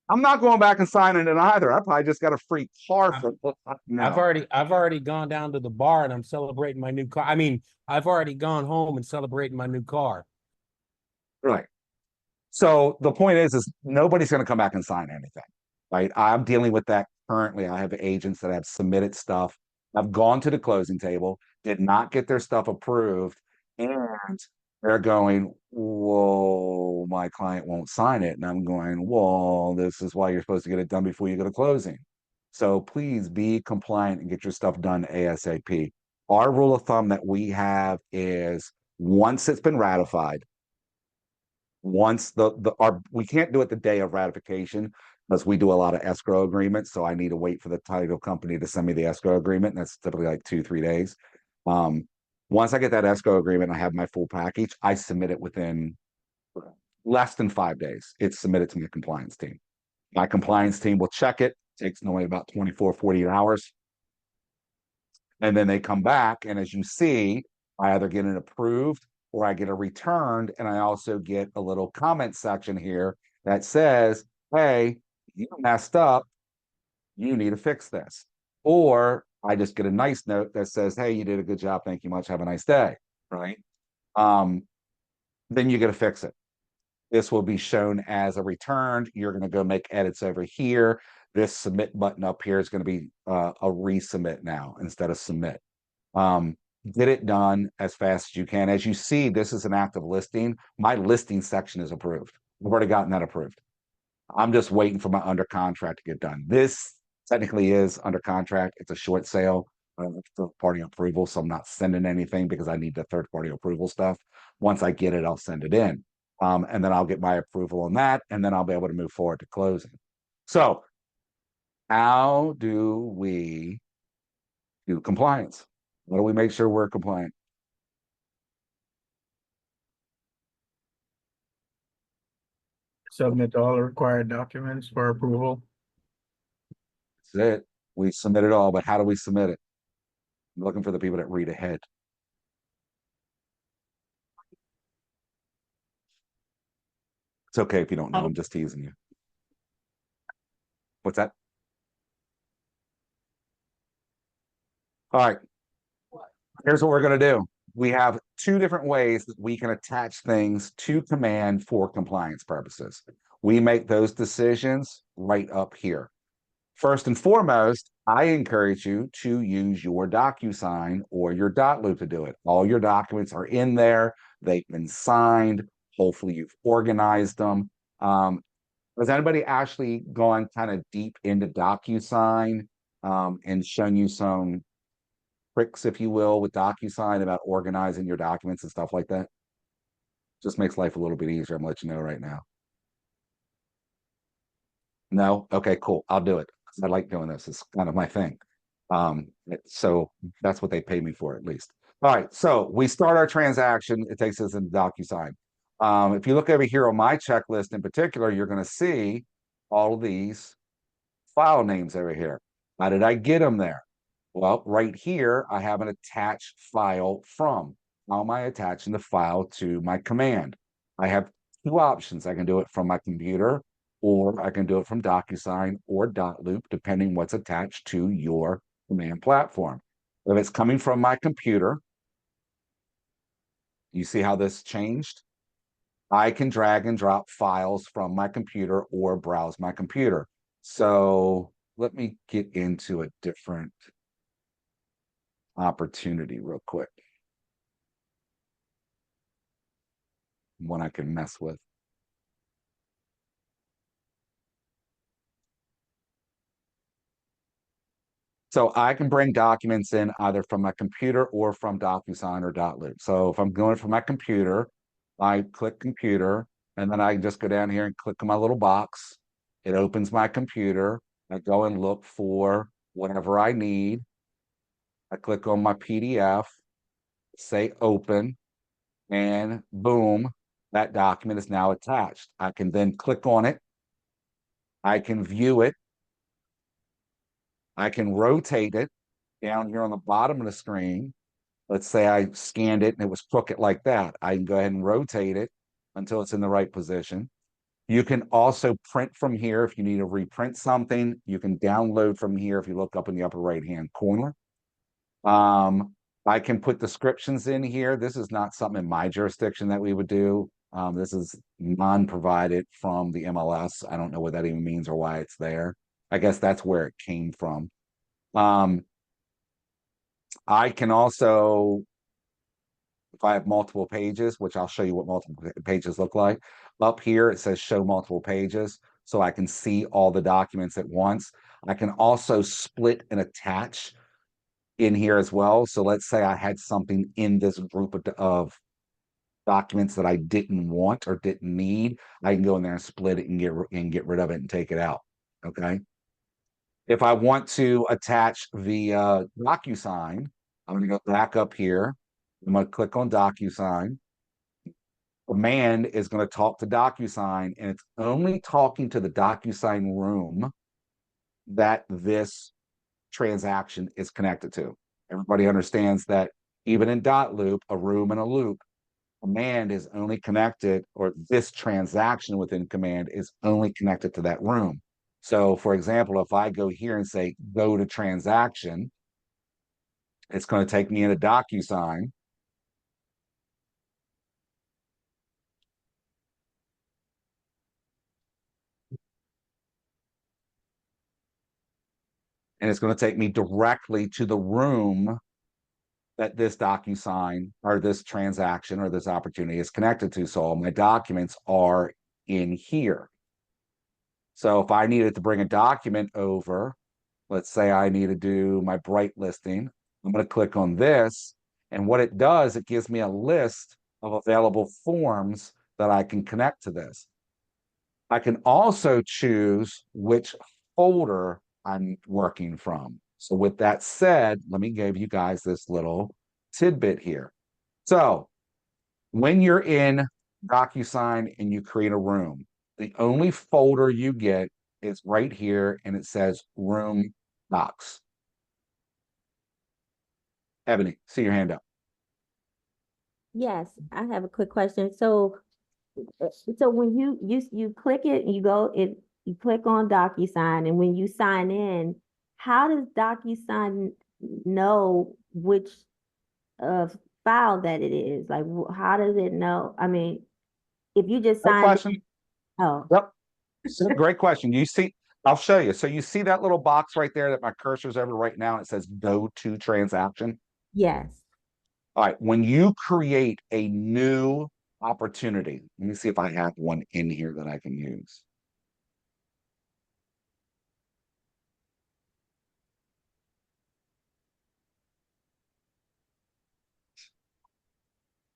I'm not going back and signing it either. I probably just got a free car for no. I've already gone down to the bar and I'm celebrating my new car. I mean, I've already gone home and celebrating my new car. Right. So the point is nobody's going to come back and sign anything, right? I'm dealing with that currently, I have agents that have submitted stuff, have gone to the closing table, did not get their stuff approved, and they're going, whoa, my client won't sign it. And I'm going, well, this is why you're supposed to get it done before you go to closing. So please be compliant and get your stuff done ASAP. Our rule of thumb that we have is once it's been ratified, once we can't do it the day of ratification because we do a lot of escrow agreements. So I need to wait for the title company to send me the escrow agreement. And that's typically like 2-3 days. Once I get that escrow agreement, I have my full package. I submit it within less than 5 days. It's submitted to my compliance team. My compliance team will check it. Takes normally about 24, 48 hours. And then they come back. And as you see, I either get it approved or I get it returned. And I also get a little comment section here that says, hey, you messed up. You need to fix this. Or I just get a nice note that says, hey, you did a good job. Thank you much. Have a nice day. Right. Then you get to fix it. This will be shown as a returned. You're going to go make edits over here. This submit button up here is going to be a resubmit now instead of submit. Get it done as fast as you can. As you see, this is an active listing. My listing section is approved. I've already gotten that approved. I'm just waiting for my under contract to get done. This technically is under contract. It's a short sale, third-party approval, so I'm not sending anything because I need the third-party approval stuff. Once I get it, I'll send it in. And then I'll get my approval on that, and then I'll be able to move forward to closing. So how do we do compliance? How do we make sure we're compliant? Submit all the required documents for approval. That's it. We submit it all, but how do we submit it? I'm looking for the people that read ahead. It's okay if you don't know. I'm just teasing you. What's that? All right. Here's what we're going to do. We have 2 different ways that we can attach things to command for compliance purposes. We make those decisions right up here. First and foremost, I encourage you to use your DocuSign or your dotloop to do it. All your documents are in there. They've been signed. Hopefully you've organized them. Has anybody actually gone kind of deep into DocuSign and shown you some tricks, if you will, with DocuSign about organizing your documents and stuff like that? Just makes life a little bit easier. I'm gonna let you know right now. No? Okay, cool. I'll do it. I like doing this. It's kind of my thing. So that's what they pay me for, at least. All right, so we start our transaction. It takes us into DocuSign. If you look over here on my checklist in particular, you're going to see all of these file names over here. How did I get them there? Well, right here, I have an attached file from. How am I attaching the file to my command? I have 2 options. I can do it from my computer, or I can do it from DocuSign or dotloop, depending what's attached to your command platform. If it's coming from my computer, you see how this changed? I can drag and drop files from my computer or browse my computer. So let me get into a different opportunity real quick. One I can mess with. So I can bring documents in either from my computer or from DocuSign or dotloop. So if I'm going from my computer, I click computer, and then I just go down here and click on my little box. It opens my computer. I go and look for whatever I need. I click on my PDF, say open, and boom, that document is now attached. I can then click on it. I can view it. I can rotate it down here on the bottom of the screen. Let's say I scanned it and it was crooked like that. I can go ahead and rotate it until it's in the right position. You can also print from here if you need to reprint something. You can download from here if you look up in the upper right-hand corner. I can put descriptions in here. This is not something in my jurisdiction that we would do. This is non-provided from the MLS. I don't know what that even means or why it's there. I guess that's where it came from. I can also, if I have multiple pages, which I'll show you what multiple pages look like, up here it says show multiple pages, so I can see all the documents at once. I can also split and attach in here as well. So let's say I had something in this group of documents that I didn't want or didn't need, I can go in there and split it and get rid of it and take it out. Okay. If I want to attach the DocuSign, I'm going to go back up here. I'm going to click on DocuSign. Command is going to talk to DocuSign, and it's only talking to the DocuSign room that this transaction is connected to. Everybody understands that even in .loop, a room and a loop, command is only connected, or this transaction within command is only connected to that room. So for example, if I go here and say, go to transaction, it's going to take me into DocuSign. And it's going to take me directly to the room that this DocuSign or this transaction or this opportunity is connected to. So all my documents are in here. So if I needed to bring a document over, let's say I need to do my Bright listing, I'm going to click on this. And what it does, it gives me a list of available forms that I can connect to this. I can also choose which folder I'm working from. So with that said, let me give you guys this little tidbit here. So when you're in DocuSign and you create a room, the only folder you get is right here, and it says Room Docs. Ebony, see your hand up. Yes, I have a quick question. So when you click it and you click on DocuSign, and when you sign in, how does DocuSign know which file that it is? Like, how does it know? I mean, if you just Great sign question. oh, Yep. Great question. You see, I'll show you. So you see that little box right there that my cursor's over right now, and it says go to transaction. yes. All right. When you create a new opportunity, let me see if I have one in here that I can use.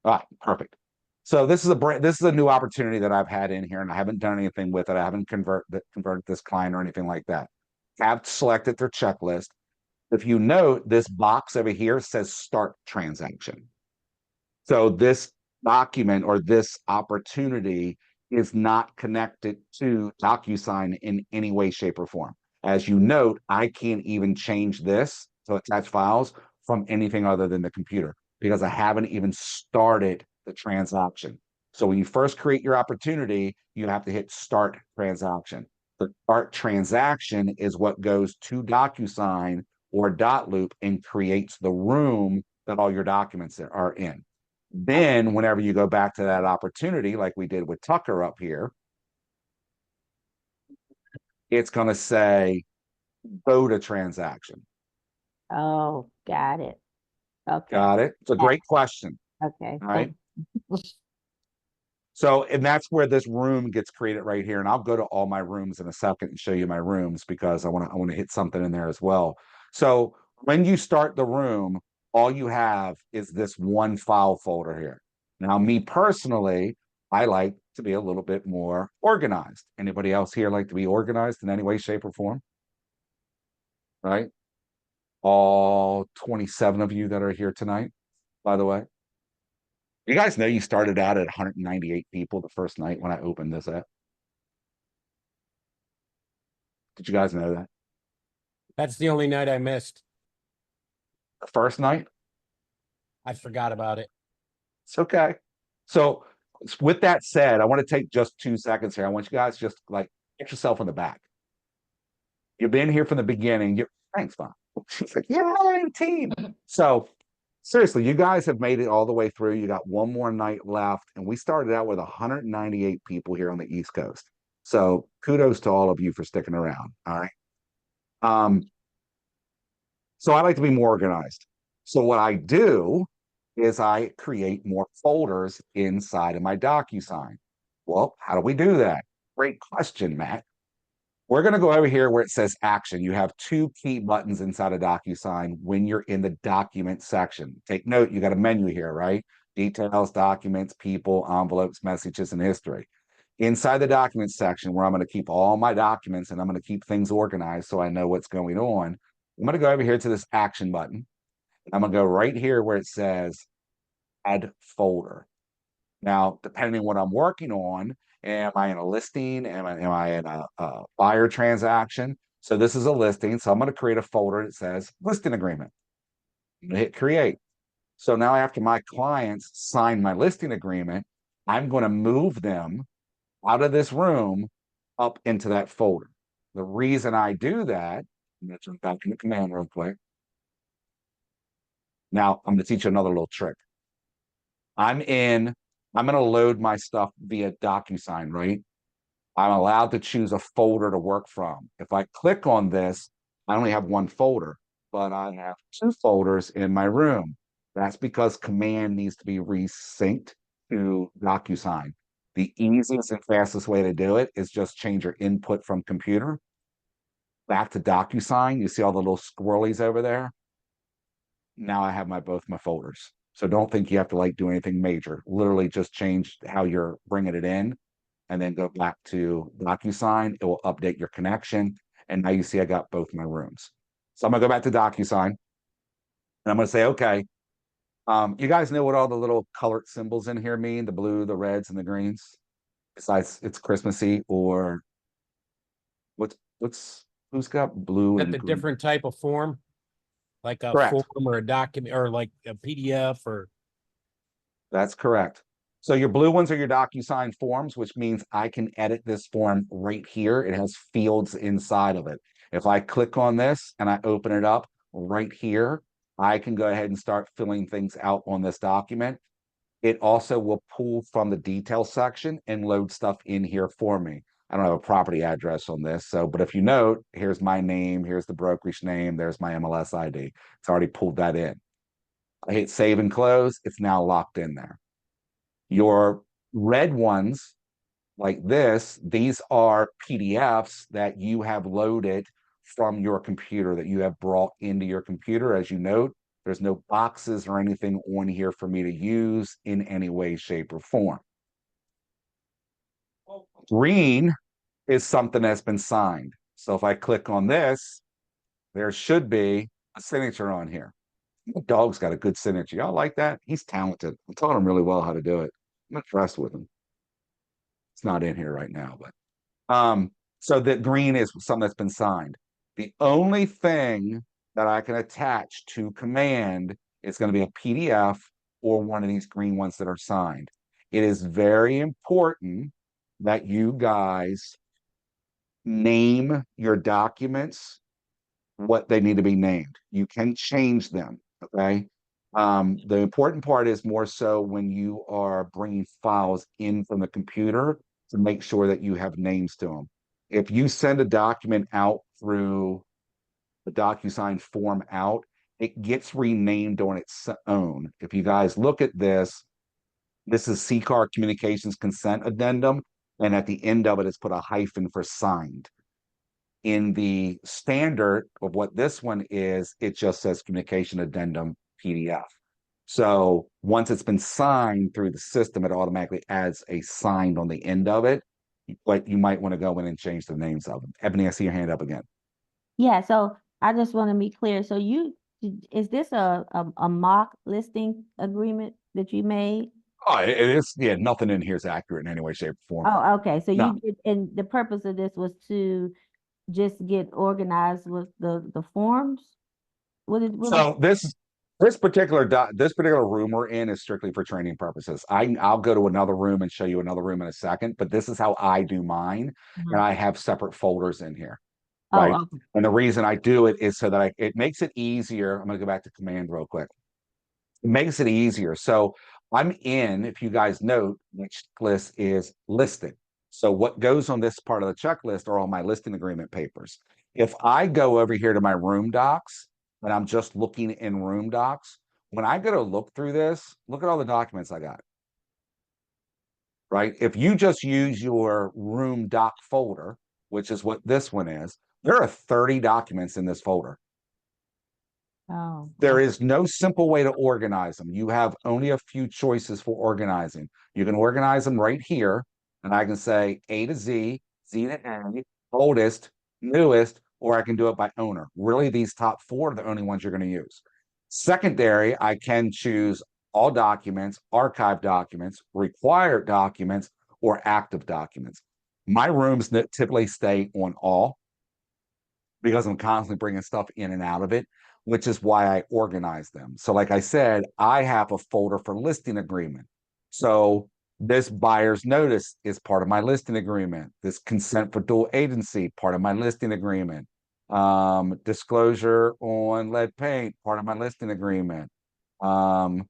All right, perfect. So this is a new opportunity that I've had in here, and I haven't done anything with it. I haven't converted this client or anything like that. Have selected their checklist. If you note, this box over here says start transaction. So this document or this opportunity is not connected to DocuSign in any way, shape, or form. As you note, I can't even change this to attach files from anything other than the computer because I haven't even started the transaction. So when you first create your opportunity, you have to hit start transaction. The start transaction is what goes to DocuSign or .loop and creates the room that all your documents are in. Then whenever you go back to that opportunity, like we did with Tucker up here, it's going to say, go to transaction. Oh, got it. Okay. Got it? It's a great question. Okay. All right. So, and that's where this room gets created right here. And I'll go to all my rooms in a second and show you my rooms because I want to hit something in there as well. So when you start the room, all you have is this one file folder here. Now, me personally, I like to be a little bit more organized. Anybody else here like to be organized in any way, shape, or form? Right? All 27 of you that are here tonight, by the way. You guys know you started out at 198 people the first night when I opened this up. Did you guys know that? That's the only night I missed. The first night? I forgot about it. It's okay. So with that said, I want to take just 2 seconds here. I want you guys just like get yourself in the back. You've been here from the beginning. Thanks, Mom. She's like, yeah, team. So seriously, you guys have made it all the way through. You got one more night left, and we started out with 198 people here on the East Coast. So kudos to all of you for sticking around. All right. So I like to be more organized. So what I do is I create more folders inside of my DocuSign. Well, how do we do that? Great question, Matt. We're going to go over here where it says action. You have two key buttons inside of DocuSign when you're in the document section. Take note, you got a menu here, right? Details, documents, people, envelopes, messages, and history. Inside the documents section where I'm going to keep all my documents and I'm going to keep things organized so I know what's going on. I'm going to go over here to this action button. I'm going to go right here where it says add folder. Now, depending on what I'm working on, am I in a listing? Am I in a buyer transaction? So this is a listing. So I'm going to create a folder that says listing agreement. I'm going to hit create. So now after my clients sign my listing agreement, I'm going to move them out of this room up into that folder. The reason I do that, I'm going to jump back into command real quick. Now I'm going to teach you another little trick. I'm going to load my stuff via DocuSign, right? I'm allowed to choose a folder to work from. If I click on this, I only have one folder, but I have two folders in my room. That's because command needs to be resynced to DocuSign. The easiest and fastest way to do it is just change your input from computer back to DocuSign. You see all the little squirrelies over there? Now I have both my folders. So don't think you have to do anything major. Literally just change how you're bringing it in and then go back to DocuSign. It will update your connection. And now you see I got both my rooms. So I'm going to go back to DocuSign. And I'm going to say, okay, you guys know what all the little colored symbols in here mean? The blue, the reds, and the greens? Besides it's Christmassy, or who's got blue and At the green? different type of form, like a Correct. form or a document or like a PDF or. That's correct. So your blue ones are your DocuSign forms, which means I can edit this form right here. It has fields inside of it. If I click on this and I open it up right here, I can go ahead and start filling things out on this document. It also will pull from the detail section and load stuff in here for me. I don't have a property address on this. So, but if you note, here's my name, here's the brokerage name, there's my MLS ID. It's already pulled that in. I hit save and close. It's now locked in there. Your red ones like this, these are PDFs that you have loaded from your computer, that you have brought into your computer. As you note, there's no boxes or anything on here for me to use in any way, shape, or form. Green is something that's been signed. So if I click on this, there should be a signature on here. My dog's got a good signature. Y'all like that? He's talented. I taught him really well how to do it. I'm impressed with him. It's not in here right now, but so that green is something that's been signed. The only thing that I can attach to command is going to be a PDF or one of these green ones that are signed. It is very important that you guys name your documents what they need to be named. You can change them, okay? The important part is more so when you are bringing files in from the computer to make sure that you have names to them. If you send a document out through the DocuSign form out, it gets renamed on its own. If you guys look at this, this is CCAR Communications Consent Addendum, and at the end of it, it's put a hyphen for signed. In the standard of what this one is, it just says Communication Addendum PDF. So once it's been signed through the system, it automatically adds a signed on the end of it, but you might want to go in and change the names of them. Ebony, I see your hand up again. Yeah, so I just want to be clear. So is this a mock listing agreement that you made? Oh, it is. Yeah, nothing in here is accurate in any way, shape, or form. Oh, okay. So No. you did, and the purpose of this was to just get organized with the forms? So this particular room we're in is strictly for training purposes. I'll go to another room and show you another room in a second, but this is how I do mine, and I have separate folders in here. Right. Oh, okay. And the reason I do it is so that it makes it easier. I'm going to go back to command real quick. It makes it easier. So if you guys note, the checklist is listing. So what goes on this part of the checklist are all my listing agreement papers. If I go over here to my room docs and I'm just looking in room docs, when I go to look through this, look at all the documents I got. Right? If you just use your room doc folder, which is what this one is, there are 30 documents in this folder. Oh. There is no simple way to organize them. You have only a few choices for organizing. You can organize them right here, and I can say A to Z, Z to A, oldest, newest, or I can do it by owner. Really, these top 4 are the only ones you're going to use. Secondary, I can choose all documents, archive documents, required documents, or active documents. My rooms typically stay on all because I'm constantly bringing stuff in and out of it, which is why I organize them. So like I said, I have a folder for listing agreement. So this buyer's notice is part of my listing agreement. This consent for dual agency, part of my listing agreement. Disclosure on lead paint, part of my listing agreement. I'm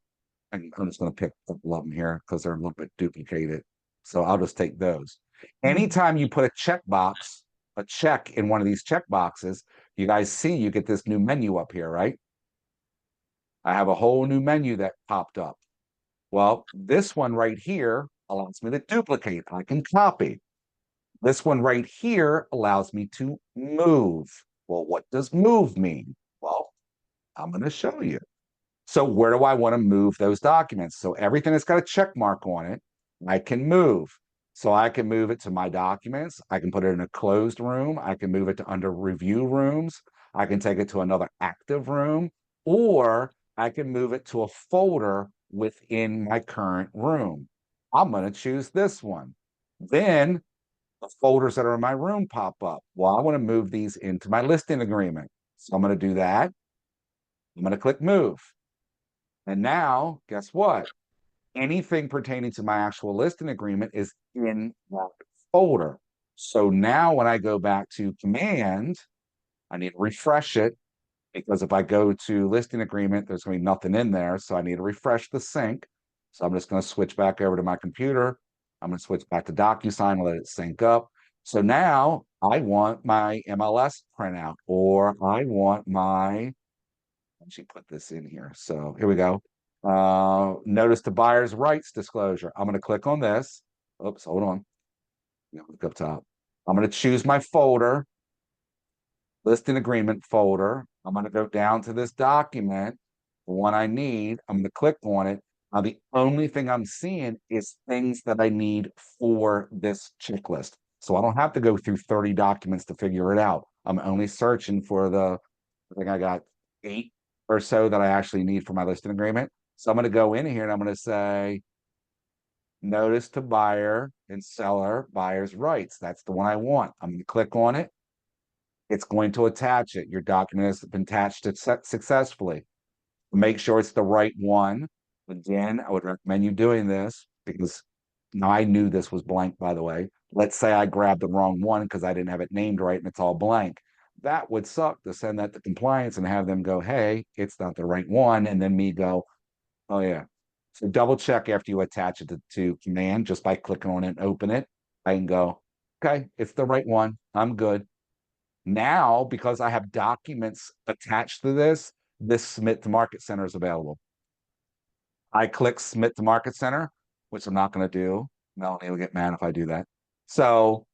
just going to pick a couple of them here because they're a little bit duplicated. So I'll just take those. Anytime you put a checkbox, a check in one of these check boxes, you guys see you get this new menu up here, right? I have a whole new menu that popped up. Well, this one right here allows me to duplicate. I can copy. This one right here allows me to move. Well, what does move mean? Well, I'm going to show you. So where do I want to move those documents? So everything that's got a check mark on it, I can move. So I can move it to my documents. I can put it in a closed room. I can move it to under review rooms. I can take it to another active room, or I can move it to a folder within my current room. I'm going to choose this one. Then the folders that are in my room pop up. Well, I want to move these into my listing agreement. So I'm going to do that. I'm going to click move. And now, guess what? Anything pertaining to my actual listing agreement is in that folder. So now when I go back to command, I need to refresh it, because if I go to listing agreement, there's going to be nothing in there. So I need to refresh the sync. So I'm just going to switch back over to my computer. I'm going to switch back to DocuSign, let it sync up. So now I want my MLS printout, or I want my, let me put this in here. So here we go. Notice to buyer's rights disclosure. I'm going to click on this. Oops, hold on. Look up top. I'm going to choose my folder, listing agreement folder. I'm going to go down to this document, the one I need. I'm going to click on it. Now, the only thing I'm seeing is things that I need for this checklist. So I don't have to go through 30 documents to figure it out. I'm only searching for the, I think I got 8 or so that I actually need for my listing agreement. So I'm going to go in here and I'm going to say, notice to buyer and seller, buyer's rights. That's the one I want. I'm going to click on it. It's going to attach it. Your document has been attached successfully. Make sure it's the right one. Again, I would recommend you doing this because now I knew this was blank, by the way. Let's say I grabbed the wrong one because I didn't have it named right and it's all blank. That would suck to send that to compliance and have them go, hey, it's not the right one. And then me go, oh yeah. So double check after you attach it to command just by clicking on it and open it. I can go, okay, it's the right one. I'm good. Now, because I have documents attached to this Submit to Market Center is available. I click Submit to Market Center, which I'm not going to do. Melanie will get mad if I do that. So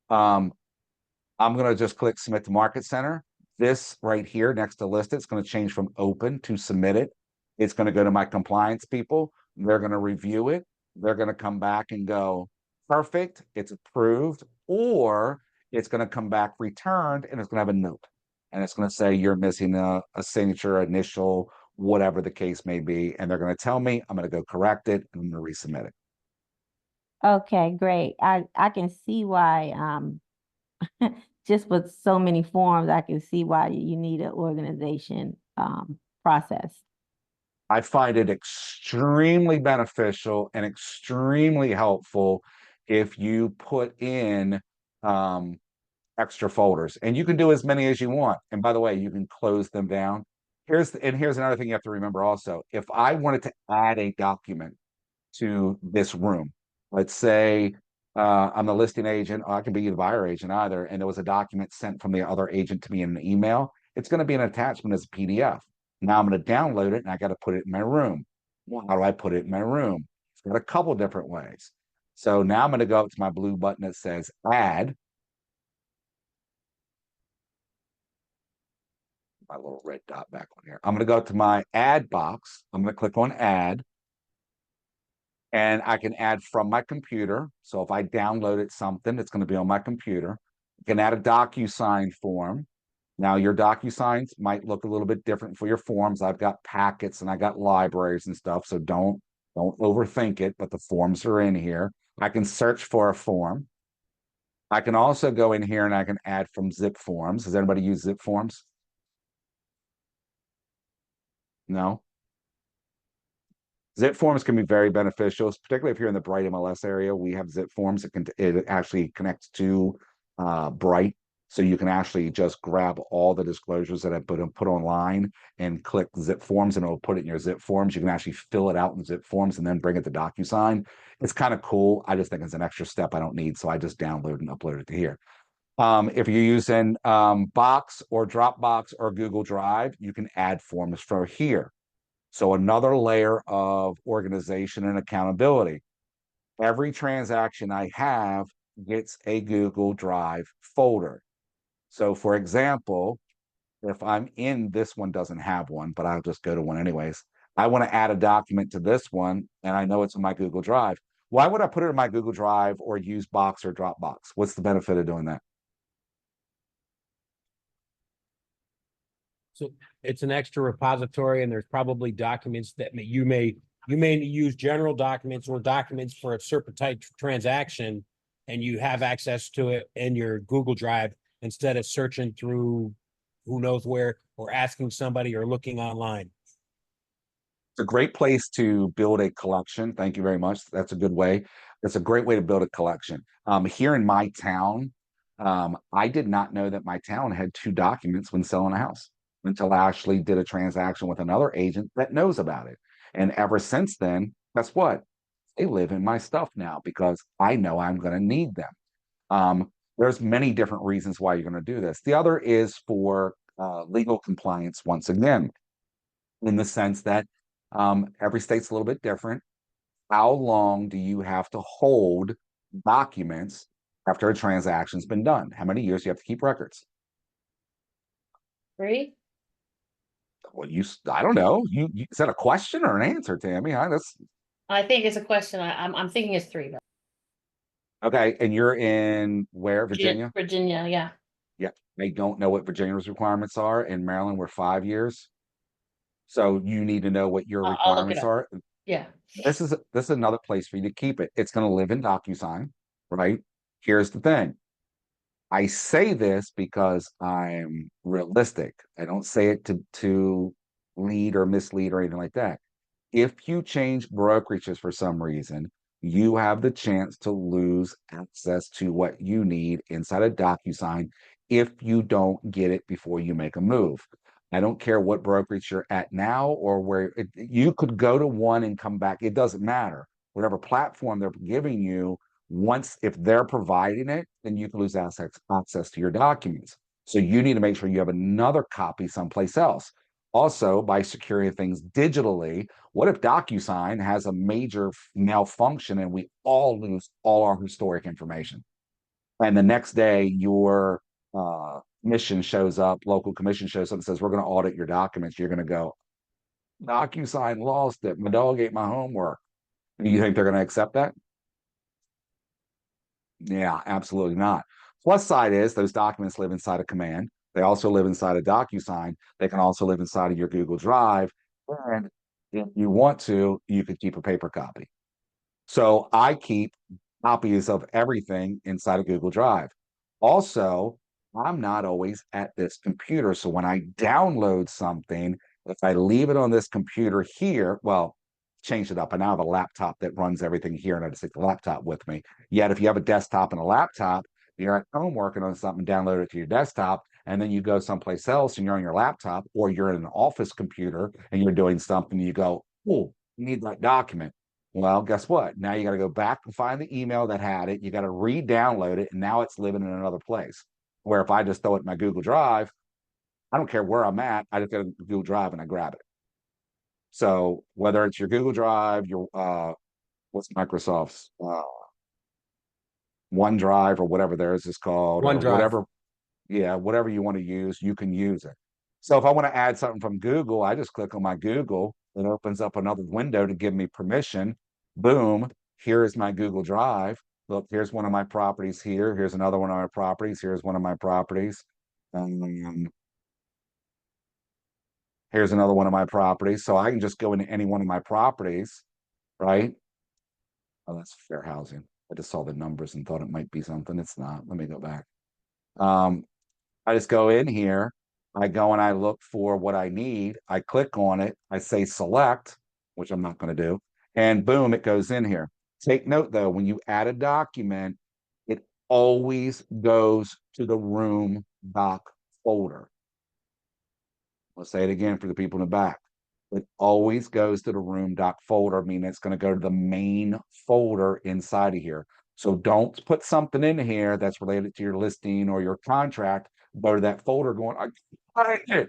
I'm going to just click Submit to Market Center. This right here next to list, it's going to change from open to submitted. It's going to go to my compliance people. They're going to review it. They're going to come back and go, perfect, it's approved, or it's going to come back returned and it's going to have a note. And it's going to say you're missing a signature, initial, whatever the case may be. And they're going to tell me, I'm going to go correct it and I'm going to resubmit it. Okay, great. I can see why, just with so many forms, I can see why you need an organization process. I find it extremely beneficial and extremely helpful if you put in extra folders, and you can do as many as you want. And by the way, you can close them down. Here's another thing you have to remember also. If I wanted to add a document to this room, let's say I'm the listing agent, or I can be the buyer agent either, and there was a document sent from the other agent to me in an email, it's going to be an attachment as a PDF. Now I'm going to download it and I got to put it in my room. Well, how do I put it in my room? It's got a couple different ways. So now I'm going to go up to my blue button that says add. My little red dot back on here. I'm going to go to my add box. I'm going to click on add. And I can add from my computer. So if I downloaded something, it's going to be on my computer. I can add a DocuSign form. Now your DocuSigns might look a little bit different for your forms. I've got packets and I got libraries and stuff. So don't overthink it, but the forms are in here. I can search for a form. I can also go in here and I can add from zip forms. Does anybody use zip forms? No. Zip forms can be very beneficial, particularly if you're in the Bright MLS area. We have zip forms. It actually connects to Bright, so you can actually just grab all the disclosures that I put online and click zip forms, and it'll put it in your zip forms. You can actually fill it out in zip forms and then bring it to DocuSign. It's kind of cool. I just think it's an extra step I don't need, so I just download and upload it to here. If you're using Box or Dropbox or Google Drive, you can add forms for here. So another layer of organization and accountability. Every transaction I have gets a Google Drive folder. So for example, if I'm in, this one doesn't have one, but I'll just go to one anyways. I want to add a document to this one and I know it's in my Google Drive. Why would I put it in my Google Drive or use Box or Dropbox? What's the benefit of doing that? So it's an extra repository and there's probably documents that you may use general documents or documents for a certain type transaction, and you have access to it in your Google Drive instead of searching through who knows where or asking somebody or looking online. It's a great place to build a collection. Thank you very much. That's a good way. It's a great way to build a collection. Here in my town, I did not know that my town had 2 documents when selling a house until I actually did a transaction with another agent that knows about it. And ever since then, guess what? They live in my stuff now because I know I'm going to need them. There's many different reasons why you're going to do this. The other is for legal compliance, once again, in the sense that every state's a little bit different. How long do you have to hold documents after a transaction's been done? How many years do you have to keep records? 3? Well, I don't know. Is that a question or an answer, Tammy? I think it's a question. I'm thinking it's 3 though. Okay. And you're in where? Virginia? Virginia, yeah. Yeah. I don't know what Virginia's requirements are. In Maryland, we're 5 years. So you need to know what your I'll look it requirements up. are. Yeah. This is another place for you to keep it. It's going to live in DocuSign, right? Here's the thing. I say this because I'm realistic. I don't say it to lead or mislead or anything like that. If you change brokerages for some reason, you have the chance to lose access to what you need inside of DocuSign if you don't get it before you make a move. I don't care what brokerage you're at now or where you could go to one and come back. It doesn't matter. Whatever platform they're giving you, if they're providing it, then you can lose access to your documents. So you need to make sure you have another copy someplace else. Also, by securing things digitally, what if DocuSign has a major malfunction and we all lose all our historic information? And the next day, your commission shows up, local commission shows up and says, we're going to audit your documents. You're going to go, DocuSign lost it. My dog ate my homework. You think they're going to accept that? Yeah, absolutely not. Plus side is those documents live inside of Command. They also live inside of DocuSign. They can also live inside of your Google Drive. And if you want to, you could keep a paper copy. So I keep copies of everything inside of Google Drive. Also, I'm not always at this computer. So when I download something, if I leave it on this computer here, well, change it up. I now have a laptop that runs everything here, and I just take the laptop with me. Yet if you have a desktop and a laptop, you're at home working on something, download it to your desktop, and then you go someplace else and you're on your laptop, or you're in an office computer and you're doing something, you go, oh, you need that document. Well, guess what? Now you got to go back and find the email that had it. You got to re-download it, and now it's living in another place. Where if I just throw it in my Google Drive, I don't care where I'm at. I just go to Google Drive and I grab it. So whether it's your Google Drive, your what's Microsoft's OneDrive or whatever theirs is called, or OneDrive. whatever, yeah, whatever you want to use, you can use it. So if I want to add something from Google, I just click on my Google. It opens up another window to give me permission. Boom, here is my Google Drive. Look, here's one of my properties here. Here's another one of my properties. Here's one of my properties. Here's another one of my properties. So I can just go into any one of my properties, right? Oh, that's fair housing. I just saw the numbers and thought it might be something. It's not. Let me go back. I just go in here. I go and I look for what I need. I click on it. I say select, which I'm not going to do. And boom, it goes in here. Take note though, when you add a document, it always goes to the room doc folder. Let's say it again for the people in the back. It always goes to the room doc folder, meaning it's going to go to the main folder inside of here. So don't put something in here that's related to your listing or your contract. Go to that folder going, I can't find it.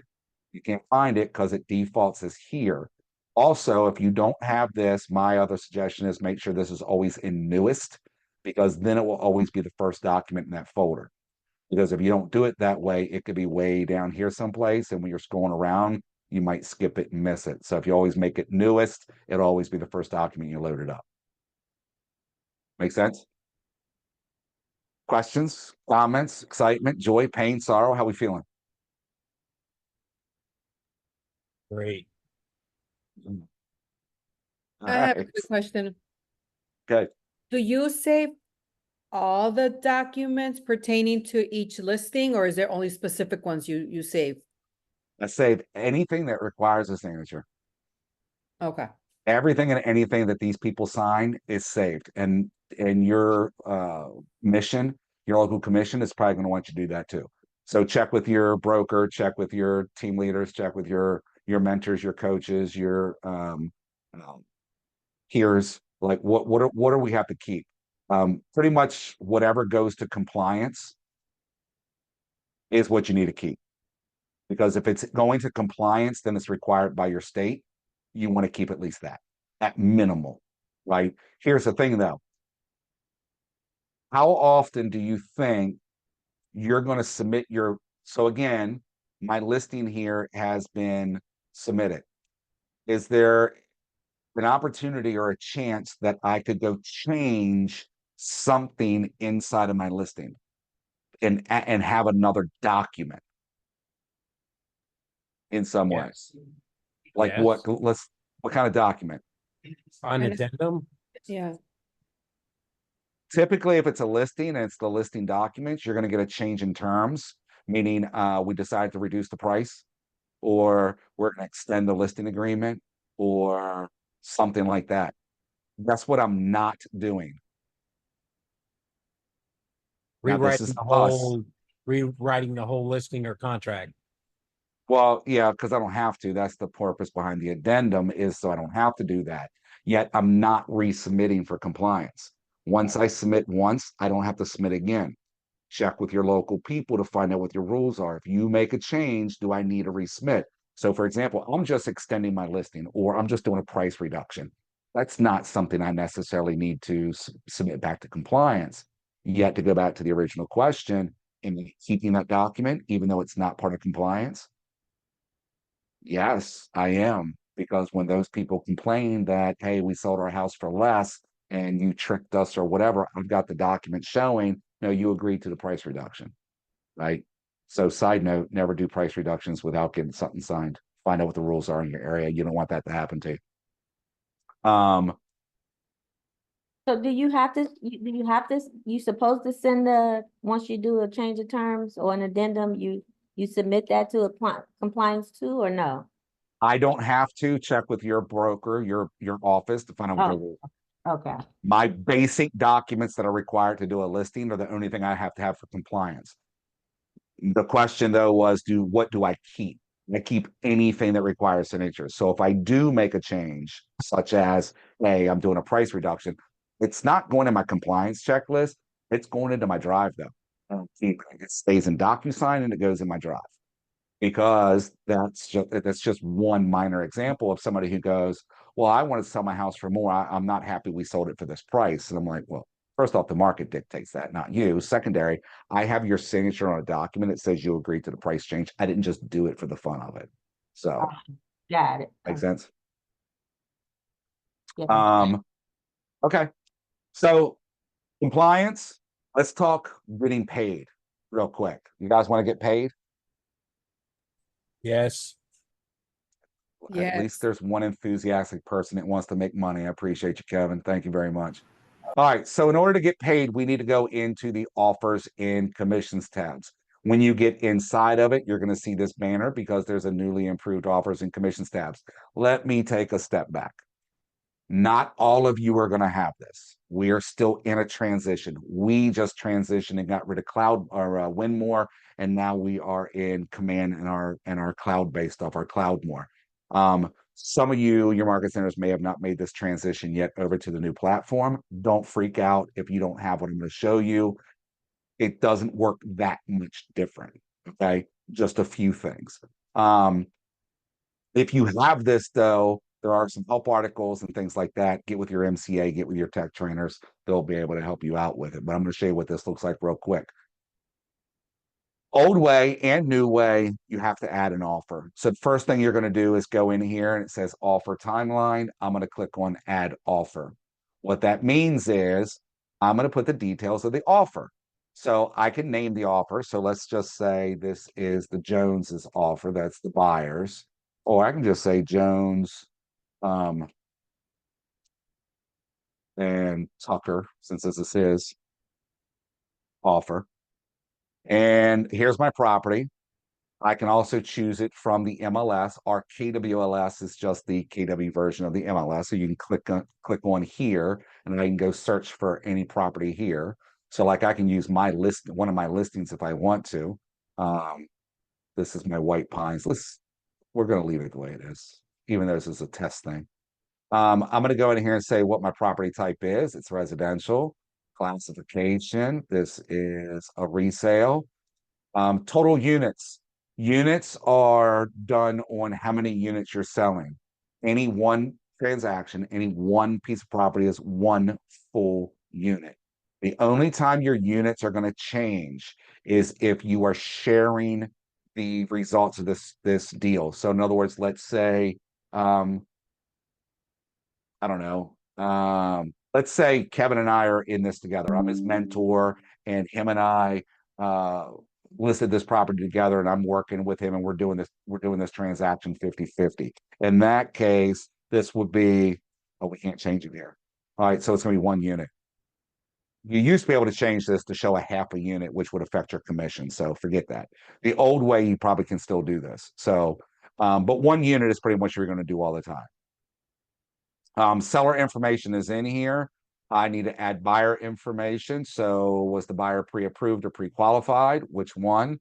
You can't find it because it defaults as here. Also, if you don't have this, my other suggestion is make sure this is always in newest, because then it will always be the first document in that folder. Because if you don't do it that way, it could be way down here someplace, and when you're scrolling around, you might skip it and miss it. So if you always make it newest, it'll always be the first document you load it up. Make sense? Questions, comments, excitement, joy, pain, sorrow? How we feeling? Great. I have a Alright, quick question. good. Do you save all the documents pertaining to each listing, or is there only specific ones you save? I save anything that requires a signature. Okay. Everything and anything that these people sign is saved. And your mission, your local commission is probably going to want you to do that too. So check with your broker, check with your team leaders, check with your mentors, your coaches, your peers. Like what do we have to keep? Pretty much whatever goes to compliance is what you need to keep. Because if it's going to compliance, then it's required by your state. You want to keep at least that at minimal, right? Here's the thing though. How often do you think you're going to submit your, so again, my listing here has been submitted. Is there an opportunity or a chance that I could go change something inside of my listing and have another document in some way? Yes. Like Yes. what kind of document? An And addendum? Yeah. Typically, if it's a listing and it's the listing documents, you're going to get a change in terms, meaning we decide to reduce the price, or we're going to extend the listing agreement, or something like that. That's what I'm not doing. Now, this is Rewriting the whole listing or contract. Well, yeah, because I don't have to. That's the purpose behind the addendum, is so I don't have to do that. Yet I'm not resubmitting for compliance. Once I submit once, I don't have to submit again. Check with your local people to find out what your rules are. If you make a change, do I need to resubmit? So for example, I'm just extending my listing, or I'm just doing a price reduction. That's not something I necessarily need to submit back to compliance. Yet to go back to the original question, am I keeping that document even though it's not part of compliance? Yes, I am. Because when those people complain that, hey, we sold our house for less and you tricked us or whatever, I've got the document showing, no, you agreed to the price reduction, right? So side note, never do price reductions without getting something signed. Find out what the rules are in your area. You don't want that to happen to you. So do you have to, you supposed to send once you do a change of terms or an addendum, you submit that to a compliance too, or no? I don't have to. Check with your broker, your office to find out what their rules are. Okay. My basic documents that are required to do a listing are the only thing I have to have for compliance. The question though was, what do I keep? I keep anything that requires signatures. So if I do make a change, such as, hey, I'm doing a price reduction, it's not going in my compliance checklist. It's going into my drive though. I don't keep it. It stays in DocuSign and it goes in my drive. Because that's just one minor example of somebody who goes, well, I want to sell my house for more. I'm not happy we sold it for this price. And I'm like, well, first off, the market dictates that, not you. Secondary, I have your signature on a document that says you agreed to the price change. I didn't just do it for the fun of it. So Got it. makes sense. Yeah. Okay. So compliance, let's talk getting paid real quick. You guys want to get paid? Yes. At Yes. least there's one enthusiastic person that wants to make money. I appreciate you, Kevin. Thank you very much. All right. So in order to get paid, we need to go into the offers and commissions tabs. When you get inside of it, you're going to see this banner because there's a newly improved offers and commissions tabs. Let me take a step back. Not all of you are going to have this. We are still in a transition. We just transitioned and got rid of cloud or Winmore, and now we are in Command and our cloud-based stuff, our Cloudmore. Some of you, your market centers may have not made this transition yet over to the new platform. Don't freak out if you don't have what I'm going to show you. It doesn't work that much different. Okay, just a few things. If you have this though, there are some help articles and things like that. Get with your MCA, get with your tech trainers. They'll be able to help you out with it. But I'm going to show you what this looks like real quick. Old way and new way, you have to add an offer. So the first thing you're going to do is go in here and it says offer timeline. I'm going to click on add offer. What that means is I'm going to put the details of the offer. So I can name the offer. So let's just say this is the Jones's offer. That's the buyers. Or I can just say Jones and Tucker, since this is his offer. And here's my property. I can also choose it from the MLS. Our KWLS is just the KW version of the MLS. So you can click on here and I can go search for any property here. So like I can use my list, one of my listings if I want to. This is my White Pines. We're going to leave it the way it is, even though this is a test thing. I'm going to go in here and say what my property type is. It's residential. Classification. This is a resale. Total units. Units are done on how many units you're selling. Any one transaction, any one piece of property is one full unit. The only time your units are going to change is if you are sharing the results of this deal. So in other words, let's say, I don't know, let's say Kevin and I are in this together. I'm his mentor and him and I listed this property together and I'm working with him and we're doing this transaction 50-50. In that case, this would be, oh, we can't change it here. All right, so it's going to be one unit. You used to be able to change this to show a half a unit, which would affect your commission. So forget that. The old way, you probably can still do this. So, but one unit is pretty much what you're going to do all the time. Seller information is in here. I need to add buyer information. So was the buyer pre-approved or pre-qualified? Which one?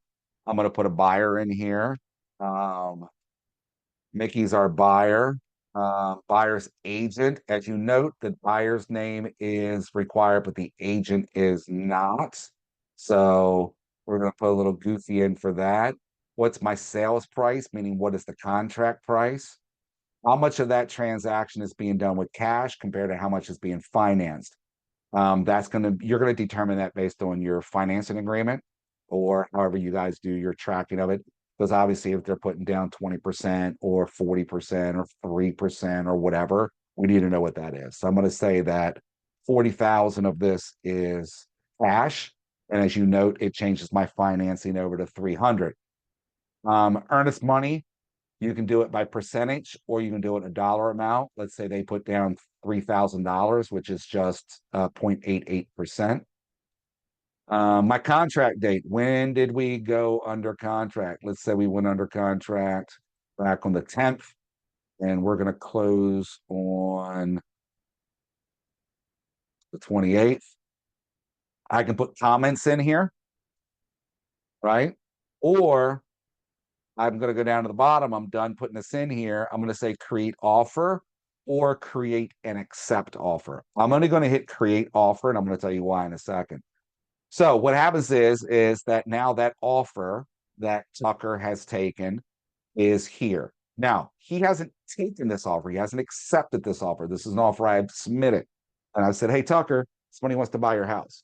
I'm going to put a buyer in here. Mickey's our buyer. Buyer's agent. As you note, the buyer's name is required, but the agent is not. So we're going to put a little goofy in for that. What's my sales price? Meaning what is the contract price? How much of that transaction is being done with cash compared to how much is being financed? You're going to determine that based on your financing agreement or however you guys do your tracking of it. Because obviously if they're putting down 20% or 40% or 3% or whatever, we need to know what that is. So I'm going to say that 40,000 of this is cash. And as you note, it changes my financing over to 300. Earnest money. You can do it by percentage or you can do it in a dollar amount. Let's say they put down $3,000, which is just 0.88%. My contract date, when did we go under contract? Let's say we went under contract back on the 10th and we're going to close on the 28th. I can put comments in here, right? Or I'm gonna go down to the bottom. I'm done putting this in here. I'm gonna say create offer or create and accept offer. I'm only gonna hit create offer, and I'm gonna tell you why in a second. So what happens is that now that offer that Tucker has taken is here. Now, he hasn't taken this offer. He hasn't accepted this offer. This is an offer I have submitted. And I said, hey, Tucker, somebody wants to buy your house.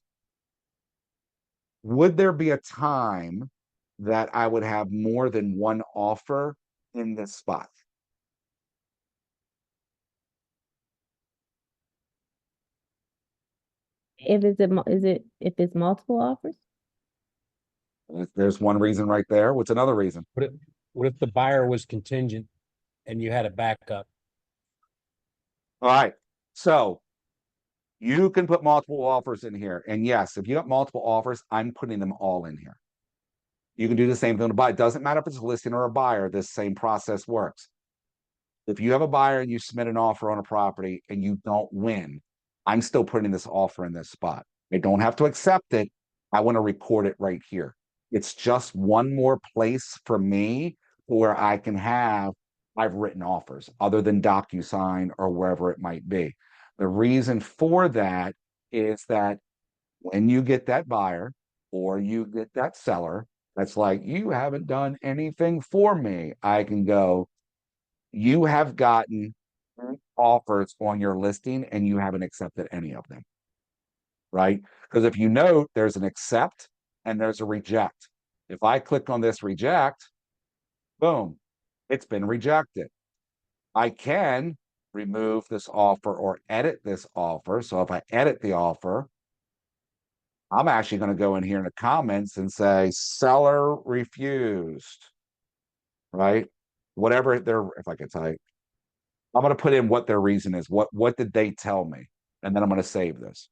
Would there be a time that I would have more than one offer in this spot? If it's if it's multiple offers? There's one reason right there. What's another reason? What if the buyer was contingent and you had a backup? All right. So you can put multiple offers in here. And yes, if you have multiple offers, I'm putting them all in here. You can do the same thing to buy. It doesn't matter if it's a listing or a buyer, this same process works. If you have a buyer and you submit an offer on a property and you don't win, I'm still putting this offer in this spot. I don't have to accept it. I want to record it right here. It's just one more place for me where I can have I've written offers other than DocuSign or wherever it might be. The reason for that is that when you get that buyer or you get that seller, that's like, you haven't done anything for me. I can go, you have gotten offers on your listing and you haven't accepted any of them. Right? Because if you note, there's an accept and there's a reject. If I click on this reject, boom, it's been rejected. I can remove this offer or edit this offer. So if I edit the offer, I'm actually going to go in here in the comments and say seller refused, right? Whatever their, if I could type, I'm going to put in what their reason is. What did they tell me? And then I'm going to save this.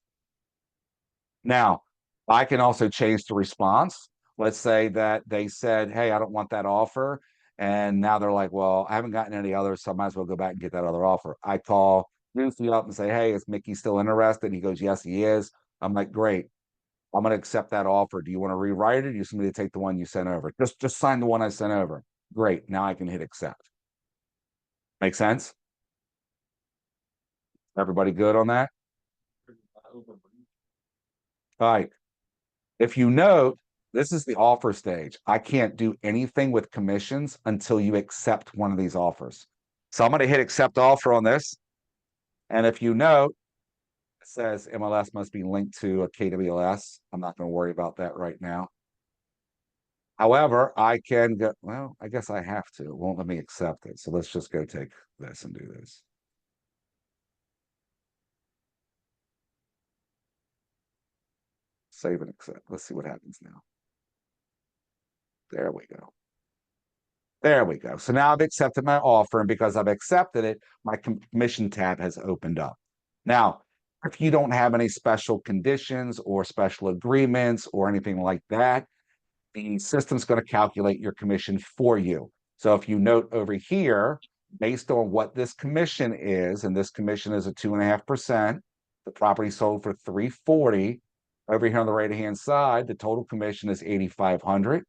Now, I can also change the response. Let's say that they said, hey, I don't want that offer. And now they're like, well, I haven't gotten any others, so I might as well go back and get that other offer. I call Ruthie up and say, hey, is Mickey still interested? And he goes, yes, he is. I'm like, great. I'm going to accept that offer. Do you want to rewrite it? Or do you want me to take the one you sent over? Just sign the one I sent over. Great. Now I can hit accept. Make sense? Everybody good on that? All right. If you note, this is the offer stage. I can't do anything with commissions until you accept one of these offers. So I'm going to hit accept offer on this. And if you note, it says MLS must be linked to a KWS. I'm not going to worry about that right now. However, I can go, well, I guess I have to. It won't let me accept it. So let's just go take this and do this. Save and accept. Let's see what happens now. There we go. There we go. So now I've accepted my offer, and because I've accepted it, my commission tab has opened up. Now, if you don't have any special conditions or special agreements or anything like that, the system's going to calculate your commission for you. So if you note over here, based on what this commission is, and this commission is a 2.5%, the property sold for $340. Over here on the right-hand side, the total commission is $8,500.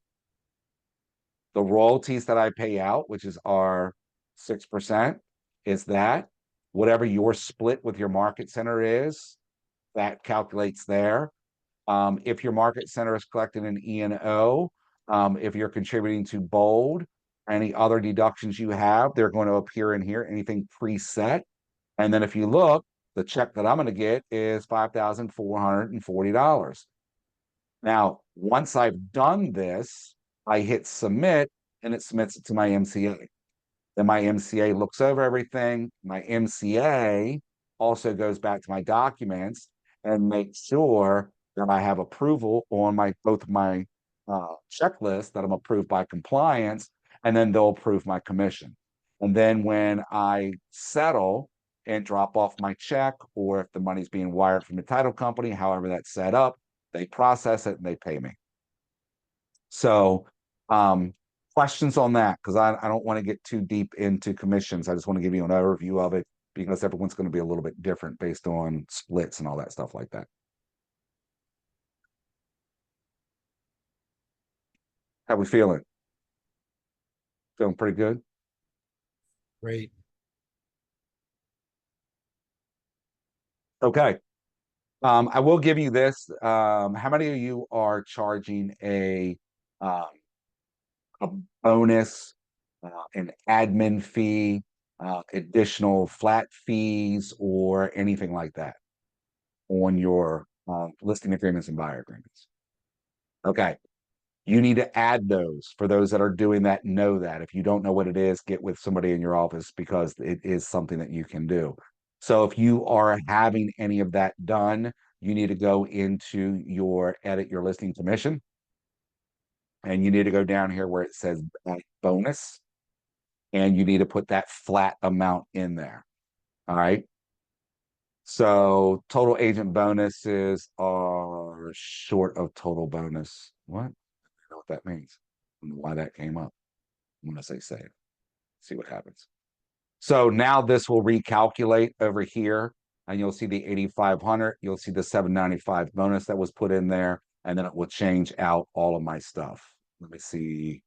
The royalties that I pay out, which is our 6%, is that. Whatever your split with your market center is, that calculates there. If your market center is collecting an E&O, if you're contributing to Bold, any other deductions you have, they're going to appear in here, anything preset. And then if you look, the check that I'm going to get is $5,440. Now, once I've done this, I hit submit and it submits it to my MCA. Then my MCA looks over everything. My MCA also goes back to my documents and makes sure that I have approval on both my checklist, that I'm approved by compliance, and then they'll approve my commission. And then when I settle and drop off my check, or if the money's being wired from the title company, however that's set up, they process it and they pay me. So questions on that? Because I don't want to get too deep into commissions. I just want to give you an overview of it, because everyone's going to be a little bit different based on splits and all that stuff like that. How we feeling? Feeling pretty good? Great. Okay. I will give you this. How many of you are charging a bonus, an admin fee, additional flat fees, or anything like that on your listing agreements and buyer agreements? Okay. You need to add those. For those that are doing that, know that. If you don't know what it is, get with somebody in your office because it is something that you can do. So if you are having any of that done, you need to go into your edit your listing commission. And you need to go down here where it says bonus. And you need to put that flat amount in there. All right. So total agent bonuses are short of total bonus. What? I don't know what that means. I don't know why that came up. I'm going to say save. See what happens. So now this will recalculate over here and you'll see the 8,500. You'll see the 795 bonus that was put in there. And then it will change out all of my stuff. Let me see.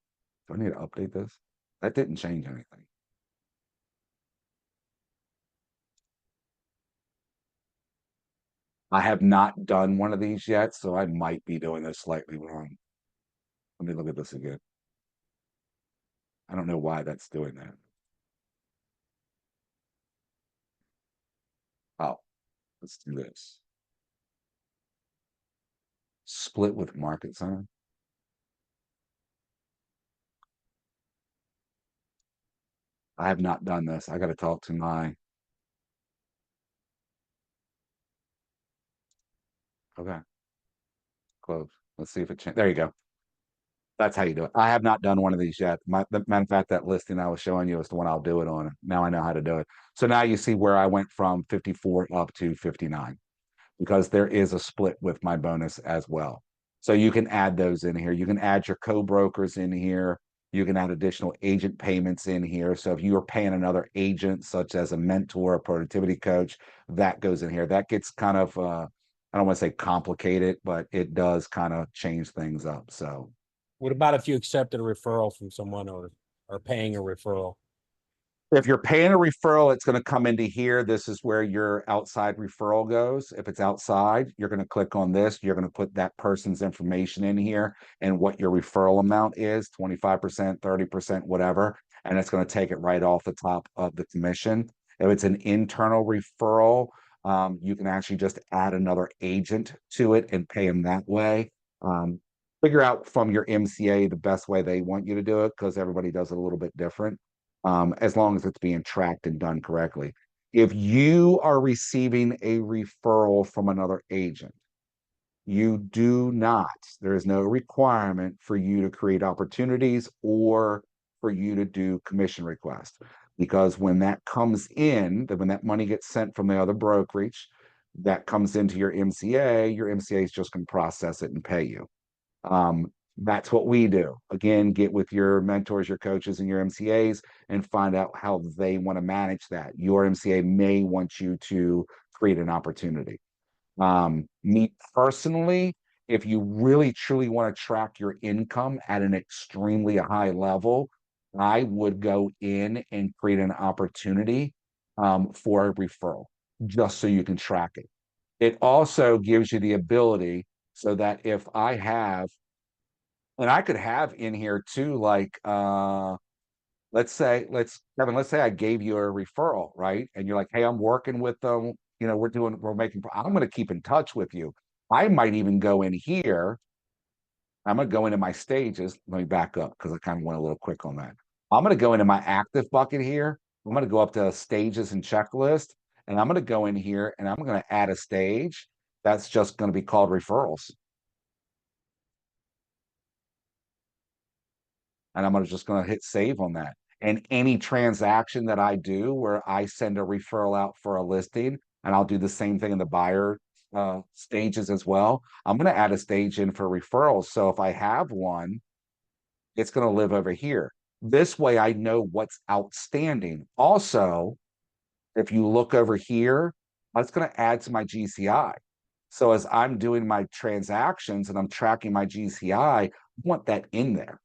Do I need to update this? That didn't change anything. I have not done one of these yet, so I might be doing this slightly wrong. Let me look at this again. I don't know why that's doing that. Oh, let's do this. Split with market center. I have not done this. I got to talk to my. Okay. Close. Let's see if it changed. There you go. That's how you do it. I have not done one of these yet. The matter of fact, that listing I was showing you is the one I'll do it on. Now I know how to do it. So now you see where I went from 54 up to 59 because there is a split with my bonus as well. So you can add those in here. You can add your co-brokers in here. You can add additional agent payments in here. So if you are paying another agent, such as a mentor, a productivity coach, that goes in here. That gets kind of, I don't want to say complicated, but it does kind of change things up. So. What about if you accepted a referral from someone or paying a referral? If you're paying a referral, it's going to come into here. This is where your outside referral goes. If it's outside, you're going to click on this. You're going to put that person's information in here and what your referral amount is, 25%, 30%, whatever. And it's going to take it right off the top of the commission. If it's an internal referral, you can actually just add another agent to it and pay them that way. Figure out from your MCA the best way they want you to do it because everybody does it a little bit different. As long as it's being tracked and done correctly. If you are receiving a referral from another agent, you do not, there is no requirement for you to create opportunities or for you to do commission requests. Because when that comes in, when that money gets sent from the other brokerage, that comes into your MCA is just going to process it and pay you. That's what we do. Again, get with your mentors, your coaches, and your MCAs and find out how they want to manage that. Your MCA may want you to create an opportunity. Me personally, if you really truly want to track your income at an extremely high level, I would go in and create an opportunity for a referral, just so you can track it. It also gives you the ability so that if I have, and I could have in here too, like, let's say I gave you a referral, right? And you're like, hey, I'm working with them. You know, I'm going to keep in touch with you. I might even go in here. I'm going to go into my stages. Let me back up because I kind of went a little quick on that. I'm going to go into my active bucket here. I'm going to go up to stages and checklist. And I'm going to go in here and I'm going to add a stage. That's just going to be called referrals. And I'm just going to hit save on that. And any transaction that I do where I send a referral out for a listing, and I'll do the same thing in the buyer stages as well. I'm going to add a stage in for referrals. So if I have one, it's going to live over here. This way I know what's outstanding. Also, if you look over here, that's going to add to my GCI. So as I'm doing my transactions and I'm tracking my GCI, I want that in there.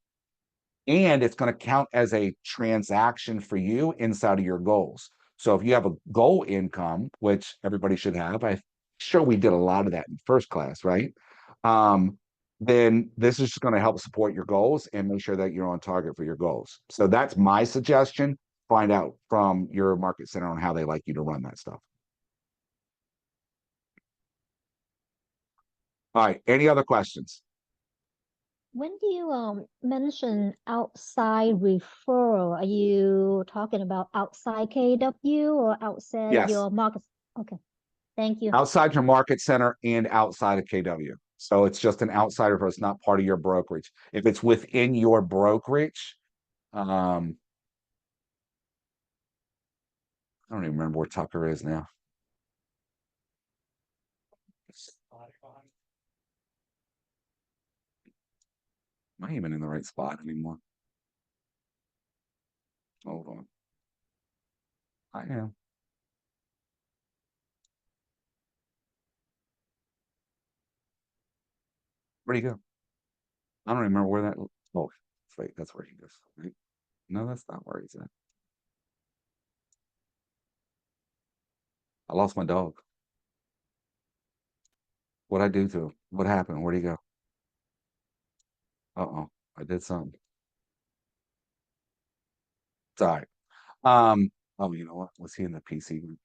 And it's going to count as a transaction for you inside of your goals. So if you have a goal income, which everybody should have, I'm sure we did a lot of that in first class, right? Then this is just going to help support your goals and make sure that you're on target for your goals. So that's my suggestion. Find out from your market center on how they like you to run that stuff. All right, any other questions? When do you mention outside referral? Are you talking about outside KW or outside Yes. your market? Okay, thank you. Outside your market center and outside of KW. So it's just an outsider, but it's not part of your brokerage. If it's within your brokerage, I don't even remember where Tucker is now. Am I even in the right spot anymore? Hold on. I am. Where'd he go? I don't remember where that. Oh, wait, that's where he goes. Right? No, that's not where he's at. I lost my dog. What'd I do to him? What happened? Where'd he go? Uh-oh, I did something. It's all right. Oh, you know what? Was he in the PC group?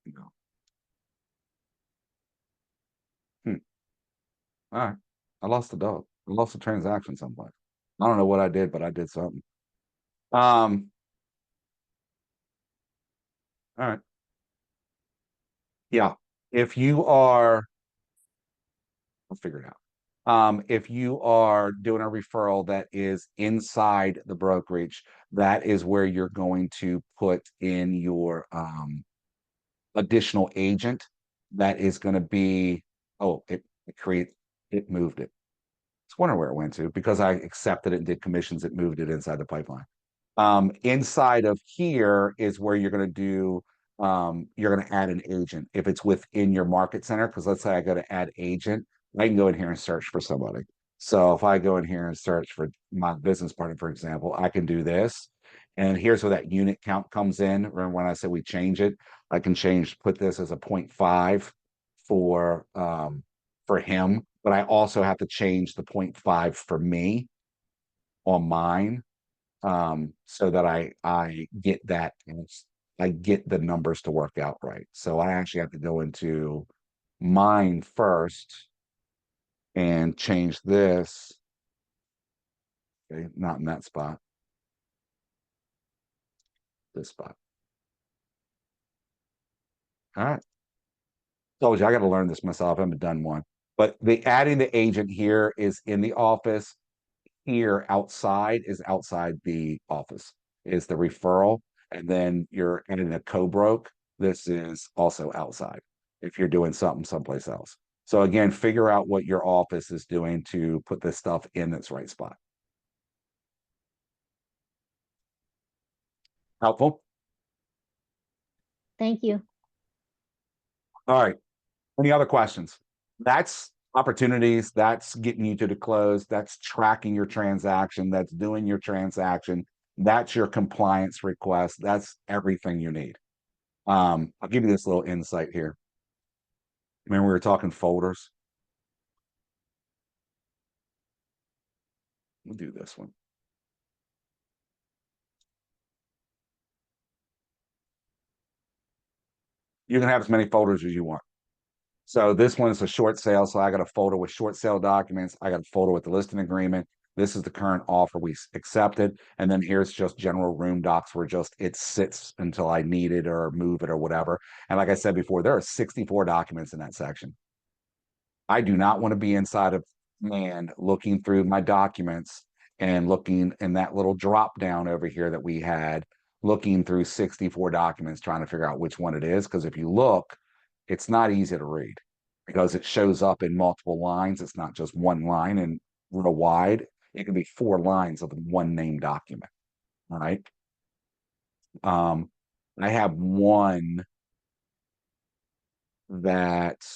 No. All right. I lost the dog. I lost the transaction someplace. I don't know what I did, but I did something. All right. Yeah. If you are, I'll figure it out. If you are doing a referral that is inside the brokerage, that is where you're going to put in your additional agent. That is going to be, oh, it moved it. I was wondering where it went to because I accepted it and did commissions. It moved it inside the pipeline. Inside of here is where you're going to do, you're going to add an agent if it's within your market center. Because let's say I go to add agent, I can go in here and search for somebody. So if I go in here and search for my business partner, for example, I can do this. And here's where that unit count comes in. Remember when I said we change it? I can put this as a 0.5 for him, but I also have to change the 0.5 for me on mine, so that I get that, and I get the numbers to work out right. So I actually have to go into mine first and change this. Okay, not in that spot. This spot. All right. Told you I got to learn this myself. I haven't done one. But the adding the agent here is in the office. Here outside is outside the office, is the referral. And then you're adding a co-broke. This is also outside if you're doing something someplace else. So again, figure out what your office is doing to put this stuff in its right spot. Helpful? Thank you. All right. Any other questions? That's opportunities. That's getting you to the close. That's tracking your transaction. That's doing your transaction. That's your compliance request. That's everything you need. I'll give you this little insight here. Remember we were talking folders? We'll do this one. You can have as many folders as you want. So this one is a short sale. So I got a folder with short sale documents. I got a folder with the listing agreement. This is the current offer we accepted. And then here's just general room docs where just it sits until I need it or move it or whatever. And like I said before, there are 64 documents in that section. I do not want to be inside of Command looking through my documents and looking in that little drop down over here that we had, looking through 64 documents, trying to figure out which one it is. Because if you look, it's not easy to read because it shows up in multiple lines. It's not just one line and real wide. It can be 4 lines of one name document. All right. I have one that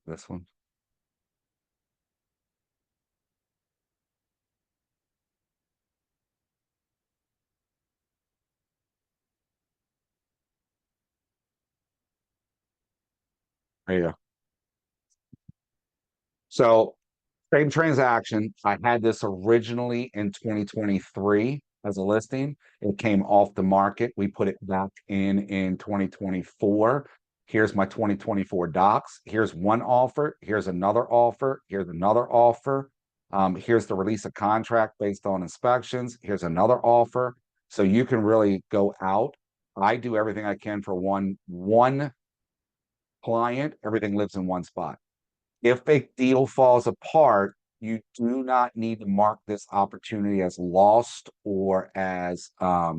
this one. There you go. So same transaction. I had this originally in 2023 as a listing. It came off the market. We put it back in 2024. Here's my 2024 docs. Here's one offer. Here's another offer. Here's another offer. Here's the release of contract based on inspections. Here's another offer. So you can really go out. I do everything I can for one client. Everything lives in one spot. If a deal falls apart, you do not need to mark this opportunity as lost or as a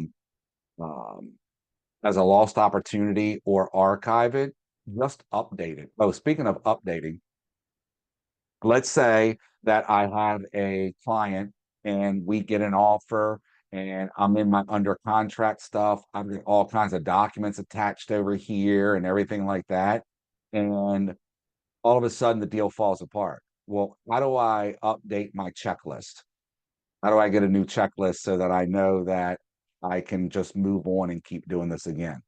lost opportunity or archive it. Just update it. Oh, speaking of updating, let's say that I have a client and we get an offer and I'm in my under contract stuff. I've got all kinds of documents attached over here and everything like that. And all of a sudden the deal falls apart. Well, how do I update my checklist? How do I get a new checklist so that I know that I can just move on and keep doing this again?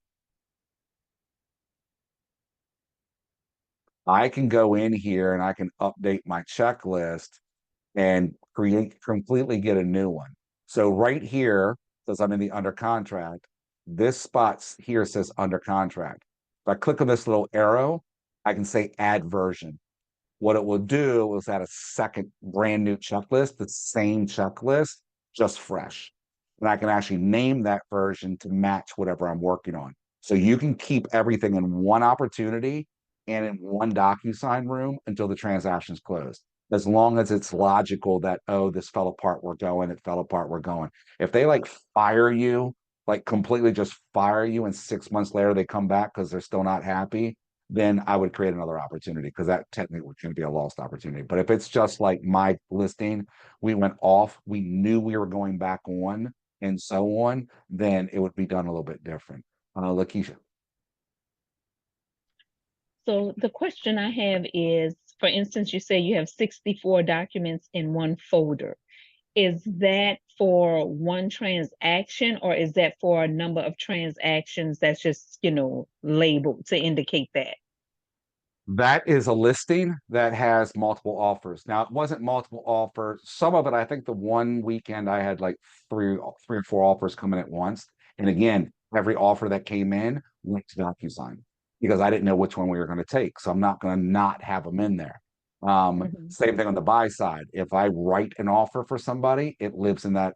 I can go in here and I can update my checklist and completely get a new one. So right here, says I'm in the under contract, this spot here says under contract. If I click on this little arrow, I can say add version. What it will do is add a second brand new checklist, the same checklist, just fresh. And I can actually name that version to match whatever I'm working on. So you can keep everything in one opportunity and in one DocuSign room until the transaction's closed. As long as it's logical that, oh, this fell apart, we're going, it fell apart, we're going. If they like fire you, like completely just fire you, and 6 months later they come back because they're still not happy, then I would create another opportunity because that technically can be a lost opportunity. But if it's just like my listing, we went off, we knew we were going back on and so on, then it would be done a little bit different. Lakeisha. So the question I have is, for instance, you say you have 64 documents in one folder. Is that for one transaction or is that for a number of transactions that's just, labeled to indicate that? That is a listing that has multiple offers. Now, it wasn't multiple offers. Some of it, I think the one weekend I had like three or four offers coming at once. And again, every offer that came in went to DocuSign because I didn't know which one we were going to take. So I'm not going to not have them in there. Same thing on the buy side. If I write an offer for somebody, it lives in that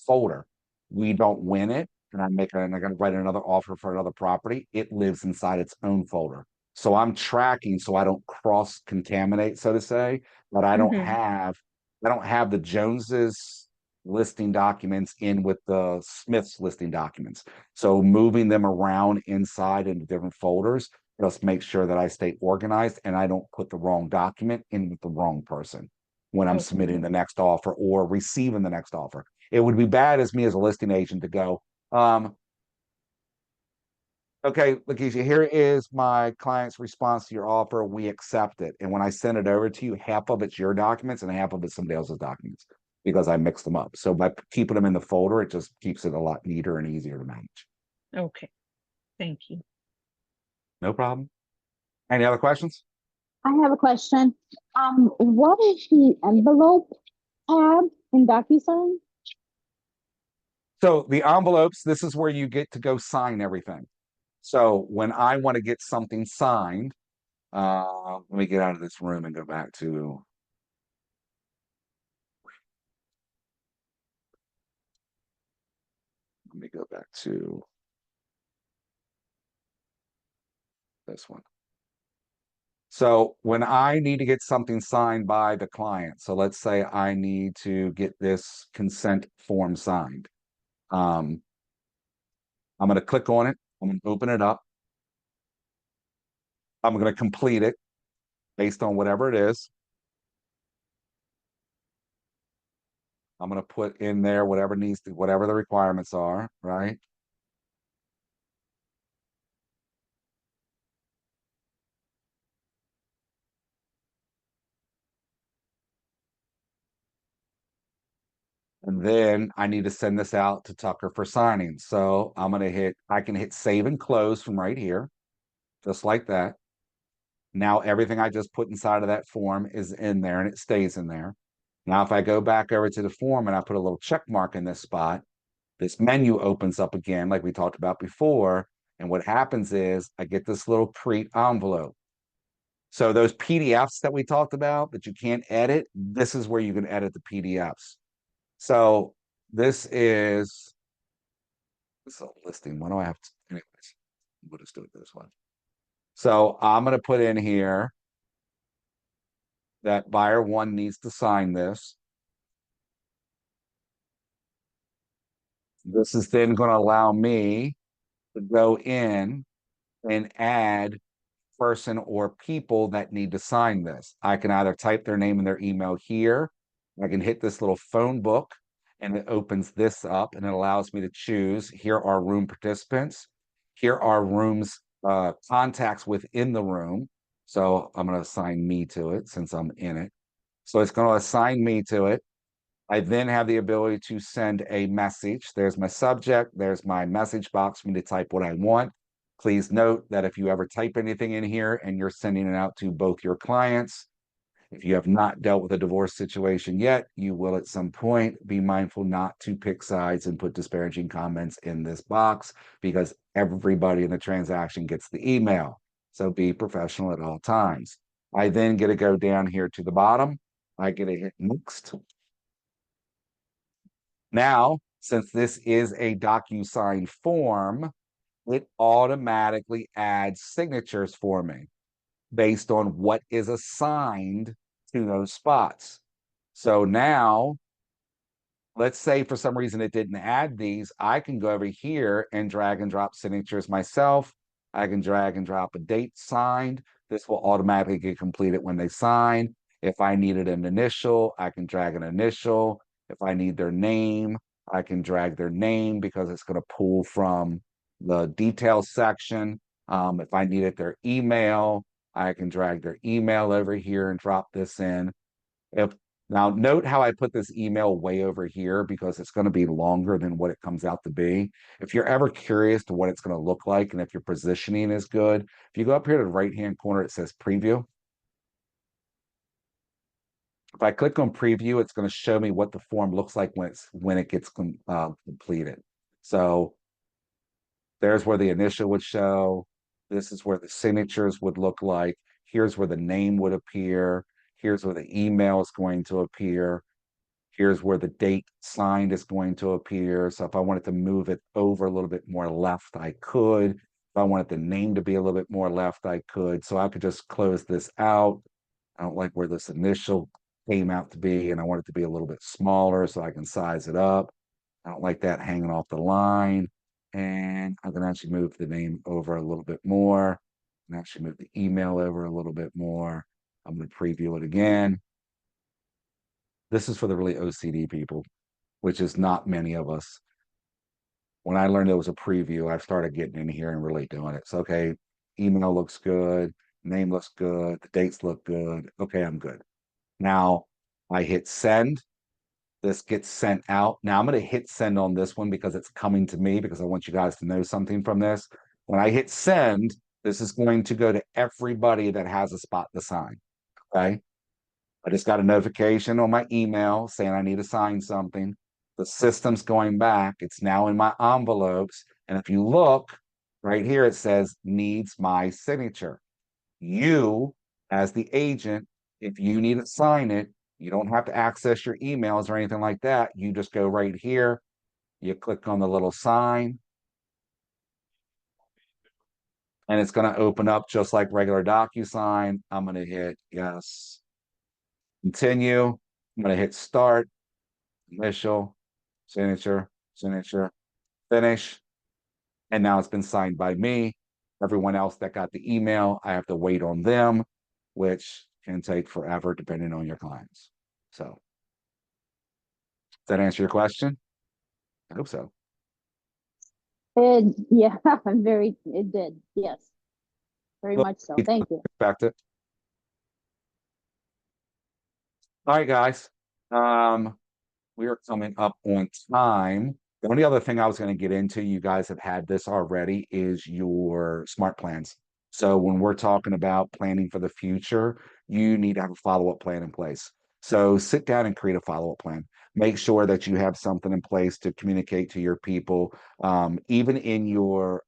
folder. We don't win it, and I'm going to write another offer for another property. It lives inside its own folder. So I'm tracking so I don't cross contaminate, so to say, but I don't have the Joneses listing documents in with the Smith's listing documents. So moving them around inside into different folders just make sure that I stay organized and I don't put the wrong document in with the wrong person when I'm submitting the next offer or receiving the next offer. It would be bad as me as a listing agent to go, okay, Lakeisha, here is my client's response to your offer. We accept it. And when I send it over to you, half of it's your documents and half of it's somebody else's documents because I mixed them up. So by keeping them in the folder, it just keeps it a lot neater and easier to manage. Okay, thank you. No problem. Any other questions? I have a question. What is the envelope tab in DocuSign? So the envelopes, this is where you get to go sign everything. So when I want to get something signed, let me get out of this room and go back to. Let me go back to this one. So when I need to get something signed by the client, so let's say I need to get this consent form signed. I'm going to click on it. I'm going to open it up. I'm going to complete it based on whatever it is. I'm going to put in there whatever the requirements are, right? And then I need to send this out to Tucker for signing. So I'm gonna I can hit save and close from right here, just like that. Now everything I just put inside of that form is in there and it stays in there. Now, if I go back over to the form and I put a little check mark in this spot, this menu opens up again, like we talked about before. And what happens is I get this little create envelope. So those PDFs that we talked about that you can't edit, this is where you can edit the PDFs. So this is a listing. Why do I have to? Anyways, we'll just do it this way. So I'm going to put in here that buyer one needs to sign this. This is then going to allow me to go in and add person or people that need to sign this. I can either type their name and their email here. I can hit this little phone book and it opens this up and it allows me to choose. Here are room participants. Here are rooms contacts within the room. So I'm going to assign me to it since I'm in it. So it's going to assign me to it. I then have the ability to send a message. There's my subject. There's my message box for me to type what I want. Please note that if you ever type anything in here and you're sending it out to both your clients, if you have not dealt with a divorce situation yet, you will at some point. Be mindful not to pick sides and put disparaging comments in this box because everybody in the transaction gets the email. So be professional at all times. I then get to go down here to the bottom. I get to hit next. Now, since this is a DocuSign form, it automatically adds signatures for me based on what is assigned to those spots. So now, let's say for some reason it didn't add these, I can go over here and drag and drop signatures myself. I can drag and drop a date signed. This will automatically get completed when they sign. If I needed an initial, I can drag an initial. If I need their name, I can drag their name because it's going to pull from the details section. If I needed their email, I can drag their email over here and drop this in. Now note how I put this email way over here because it's going to be longer than what it comes out to be. If you're ever curious to what it's going to look like and if your positioning is good, if you go up here to the right-hand corner, it says preview. If I click on preview, it's going to show me what the form looks like when it gets completed. So there's where the initial would show. This is where the signatures would look like. Here's where the name would appear. Here's where the email is going to appear. Here's where the date signed is going to appear. So if I wanted to move it over a little bit more left, I could. If I wanted the name to be a little bit more left, I could. So I could just close this out. I don't like where this initial came out to be, and I want it to be a little bit smaller so I can size it up. I don't like that hanging off the line. And I can actually move the name over a little bit more and actually move the email over a little bit more. I'm going to preview it again. This is for the really OCD people, which is not many of us. When I learned it was a preview, I started getting in here and really doing it. So, okay, email looks good. Name looks good. The dates look good. Okay, I'm good. Now I hit send. This gets sent out. Now I'm going to hit send on this one because it's coming to me because I want you guys to know something from this. When I hit send, this is going to go to everybody that has a spot to sign. Okay. I just got a notification on my email saying I need to sign something. The system's going back. It's now in my envelopes. And if you look right here, it says needs my signature. You, as the agent, if you need to sign it, you don't have to access your emails or anything like that. You just go right here. You click on the little sign. And it's going to open up just like regular DocuSign. I'm going to hit yes. Continue. I'm going to hit start. Initial. Signature. Signature. Finish. And now it's been signed by me. Everyone else that got the email, I have to wait on them, which can take forever depending on your clients. So, does that answer your question? I hope so. Yeah, it did. Yes. Very much so. Thank you. Expect it. All right, guys. we are coming up on time. The only other thing I was going to get into, you guys have had this already, is your smart plans. So when we're talking about planning for the future, you need to have a follow-up plan in place. So sit down and create a follow-up plan. Make sure that you have something in place to communicate to your people. Even in your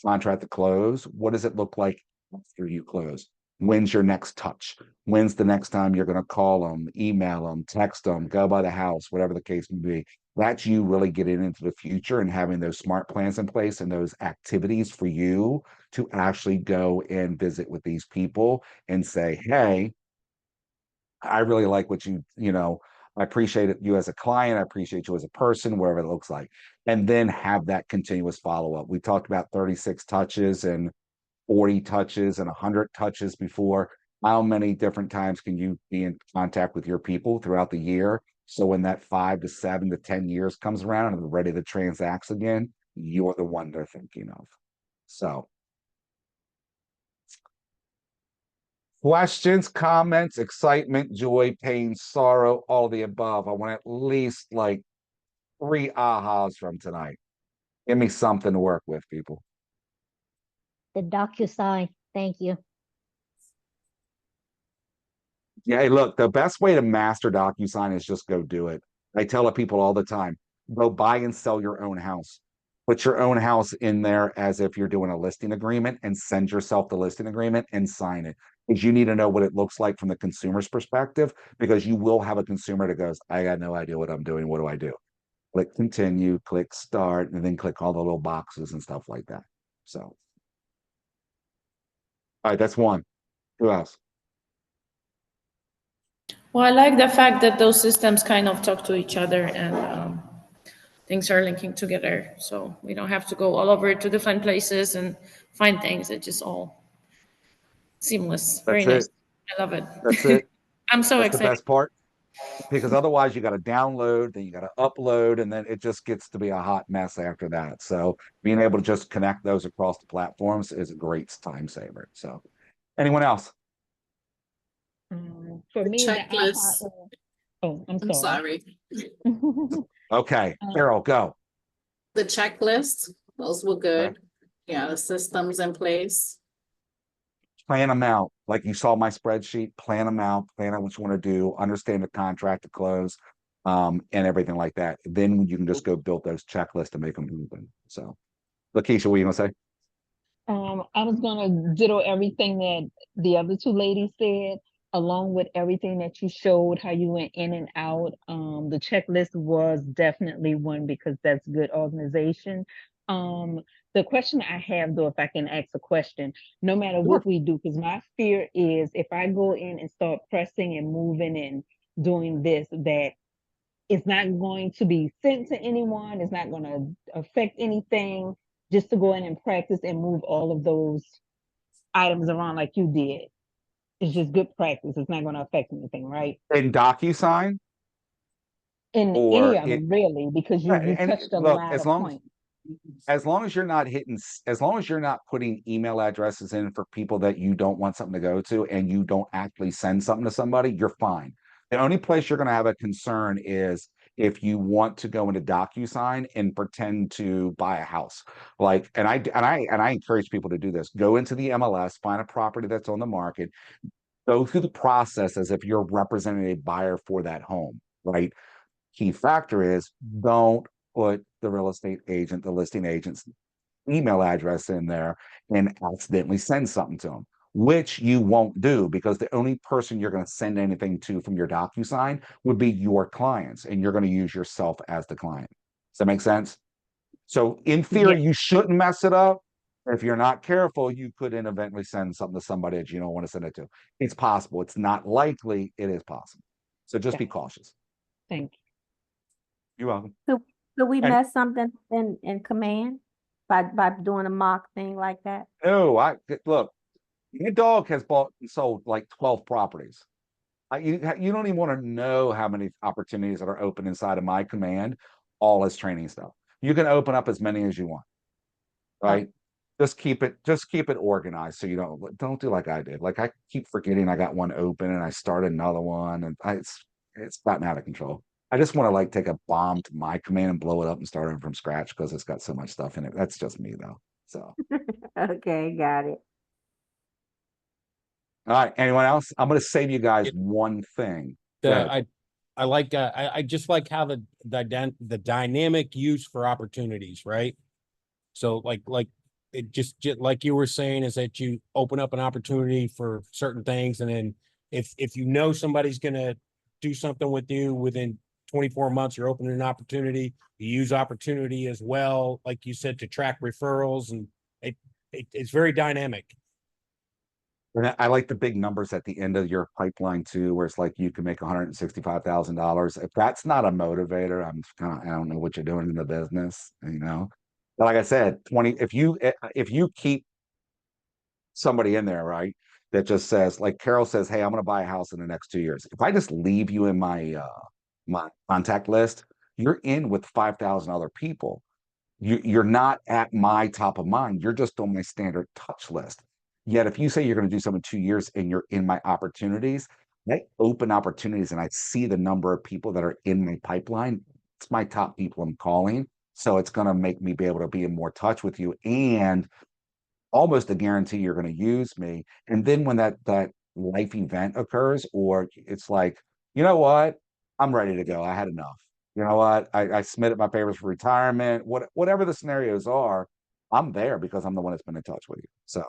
contract to close, what does it look like after you close? When's your next touch? When's the next time you're going to call them, email them, text them, go by the house, whatever the case may be? That's you really getting into the future and having those smart plans in place and those activities for you to actually go and visit with these people and say, hey, I really like what I appreciate you as a client. I appreciate you as a person, wherever it looks like. And then have that continuous follow-up. We talked about 36 touches and 40 touches and 100 touches before. How many different times can you be in contact with your people throughout the year? So when that 5 to 7 to 10 years comes around and they're ready to transact again, you're the one they're thinking of. So questions, comments, excitement, joy, pain, sorrow, all of the above. I want at least like 3 ahas from tonight. Give me something to work with, people. The DocuSign, thank you. Yeah, hey, look, the best way to master DocuSign is just go do it. I tell people all the time, go buy and sell your own house. Put your own house in there as if you're doing a listing agreement and send yourself the listing agreement and sign it. Because you need to know what it looks like from the consumer's perspective, because you will have a consumer that goes, I got no idea what I'm doing. What do I do? Click continue, click start, and then click all the little boxes and stuff like that. So, all right, that's one. Who else? Well, I like the fact that those systems kind of talk to each other and things are linking together. So we don't have to go all over to different places and find things. It's just all seamless. Very nice. I love it. That's it. I'm so That's excited. the best part. Because otherwise you got to download, then you got to upload, and then it just gets to be a hot mess after that. So being able to just connect those across the platforms is a great time saver. So anyone else? For me, checklist. I'm sorry. Okay, Carol, go. The checklist, those were good. Yeah, the systems in place. Plan them out. Like you saw my spreadsheet, plan them out, plan out what you want to do, understand the contract to close, and everything like that. Then you can just go build those checklists and make them moving. So, Lakeisha, what are you gonna say? I was gonna ditto everything that the other two ladies said, along with everything that you showed, how you went in and out. The checklist was definitely one because that's good organization. The question I have, though, if I can ask a question, no matter what we do, because my fear is if I go in and start pressing and moving and doing this, that it's not going to be sent to anyone, it's not going to affect anything, just to go in and practice and move all of those items around like you did. It's just good practice. It's not going to affect anything, right? In DocuSign? In any of them, really, because you touched a lot of points. As long as you're not as long as you're not putting email addresses in for people that you don't want something to go to and you don't actually send something to somebody, you're fine. The only place you're going to have a concern is if you want to go into DocuSign and pretend to buy a house. Like, and I encourage people to do this. Go into the MLS, find a property that's on the market, go through the process as if you're representing a buyer for that home, right? Key factor is don't put the real estate agent, the listing agent's email address in there and accidentally send something to them, which you won't do because the only person you're going to send anything to from your DocuSign would be your clients, and you're going to use yourself as the client. Does that make sense? So in theory, you shouldn't mess it up. If you're not careful, you could inadvertently send something to somebody that you don't want to send it to. It's possible. It's not likely. It is possible. So just be cautious. Thank you. You're welcome. So we mess something in command by doing a mock thing like that? Oh, look, your dog has bought and sold like 12 properties. You don't even want to know how many opportunities that are open inside of my command, all as training stuff. You can open up as many as you want, right? Just keep it organized so you don't do like I did. Like I keep forgetting I got one open and I start another one, and it's gotten out of control. I just want to like take a bomb to my command and blow it up and start over from scratch because it's got so much stuff in it. That's just me though. So, Okay, got it. all right. Anyone else? I'm going to save you guys one thing. Go ahead. I like, I just like how the dynamic use for opportunities, right? So like it just like you were saying is that you open up an opportunity for certain things. And then if you know somebody's gonna do something with you within 24 months, you're opening an opportunity, you use opportunity as well, like you said, to track referrals, and it's very dynamic. And I like the big numbers at the end of your pipeline too, where it's like you can make $165,000. If that's not a motivator, I don't know what you're doing in the business, you know. But like I said, if you keep somebody in there, right, that just says, like Carol says, hey, I'm going to buy a house in the next 2 years. If I just leave you in my my contact list, you're in with 5,000 other people. You're not at my top of mind. You're just on my standard touch list. Yet if you say you're going to do something in 2 years and you're in my opportunities, I open opportunities and I see the number of people that are in my pipeline. It's my top people I'm calling. So it's going to make me be able to be in more touch with you and almost a guarantee you're going to use me. And then when that life event occurs, or it's like, you know what, I'm ready to go. I had enough. You know what, I submitted my papers for retirement. Whatever the scenarios are, I'm there because I'm the one that's been in touch with you. So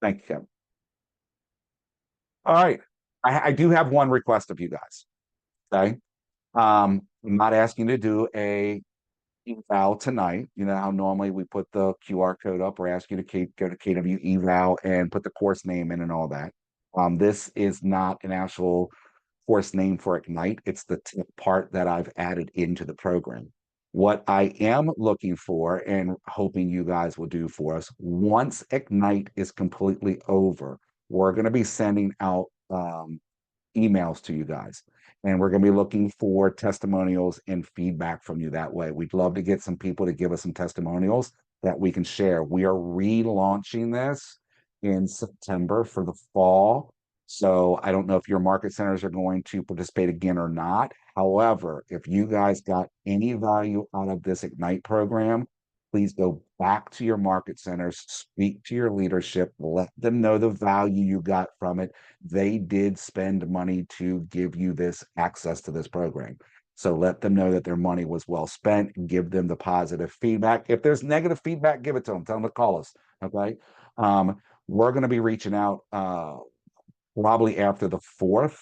thank you, Kevin. All right. I do have one request of you guys. Okay. I'm not asking you to do a eval tonight. You know how normally we put the QR code up or ask you to go to KW eval and put the course name in and all that. This is not an actual course name for Ignite. It's the part that I've added into the program. What I am looking for and hoping you guys will do for us, once Ignite is completely over, we're going to be sending out emails to you guys. And we're going to be looking for testimonials and feedback from you that way. We'd love to get some people to give us some testimonials that we can share. We are relaunching this in September for the fall. So I don't know if your market centers are going to participate again or not. However, if you guys got any value out of this Ignite program, please go back to your market centers, speak to your leadership, let them know the value you got from it. They did spend money to give you this access to this program. So let them know that their money was well spent and give them the positive feedback. If there's negative feedback, give it to them. Tell them to call us. Okay. We're going to be reaching out probably after the 4th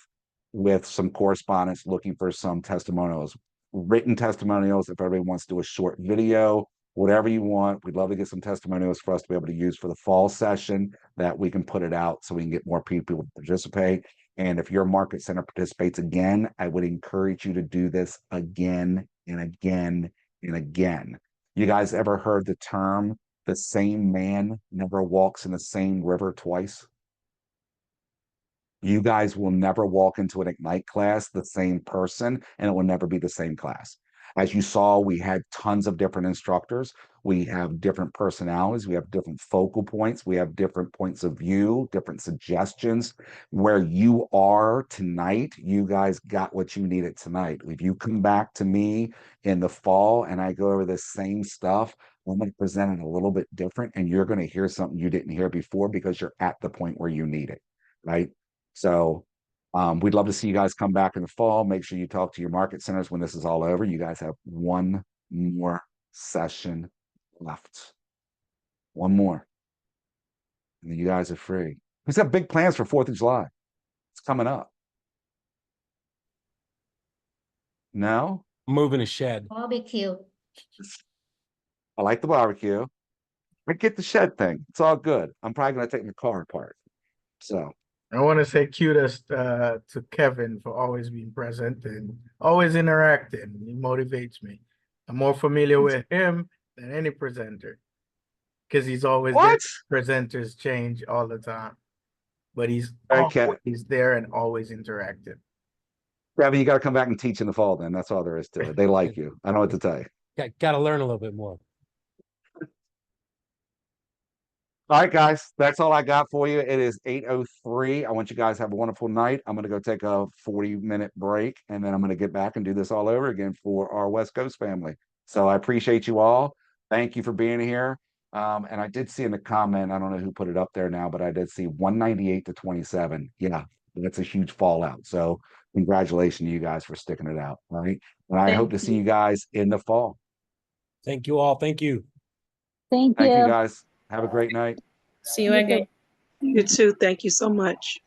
with some correspondence looking for some testimonials, written testimonials. If everybody wants to do a short video, whatever you want, we'd love to get some testimonials for us to be able to use for the fall session that we can put it out so we can get more people to participate. And if your market center participates again, I would encourage you to do this again and again and again. You guys ever heard the term, the same man never walks in the same river twice? You guys will never walk into an Ignite class the same person, and it will never be the same class. As you saw, we had tons of different instructors. We have different personalities. We have different focal points. We have different points of view, different suggestions. Where you are tonight, you guys got what you needed tonight. If you come back to me in the fall and I go over the same stuff, I'm going to present it a little bit different, and you're going to hear something you didn't hear before because you're at the point where you need it, right? So we'd love to see you guys come back in the fall. Make sure you talk to your market centers when this is all over. You guys have one more session left. One more. And then you guys are free. Who's got big plans for 4th of July? It's coming up. No? Moving a shed. Barbecue. I like the barbecue. I get the shed thing. It's all good. I'm probably going to take my car apart. So. I want to say kudos to Kevin for always being present and always interacting. He motivates me. I'm more familiar with him than any presenter because he's always there. Presenters change all the time, but he's always there and always interactive. Kevin, you got to come back and teach in the fall. Then that's all there is to it. They like you. I know what to tell you. Got to learn a little bit more. All right, guys, that's all I got for you. It is 8:03. I want you guys to have a wonderful night. I'm gonna go take a 40-minute break, and then I'm gonna get back and do this all over again for our West Coast family. So I appreciate you all. Thank you for being here. And I did see in the comment, I don't know who put it up there now, but I did see 198 to 27. Yeah, that's a huge fallout. So congratulations to you guys for sticking it out. All right. And I hope to see you guys in the fall. Thank you all. Thank you. Thank Thank you you. guys. Have a great night. See you You again. You too. Thank you so much.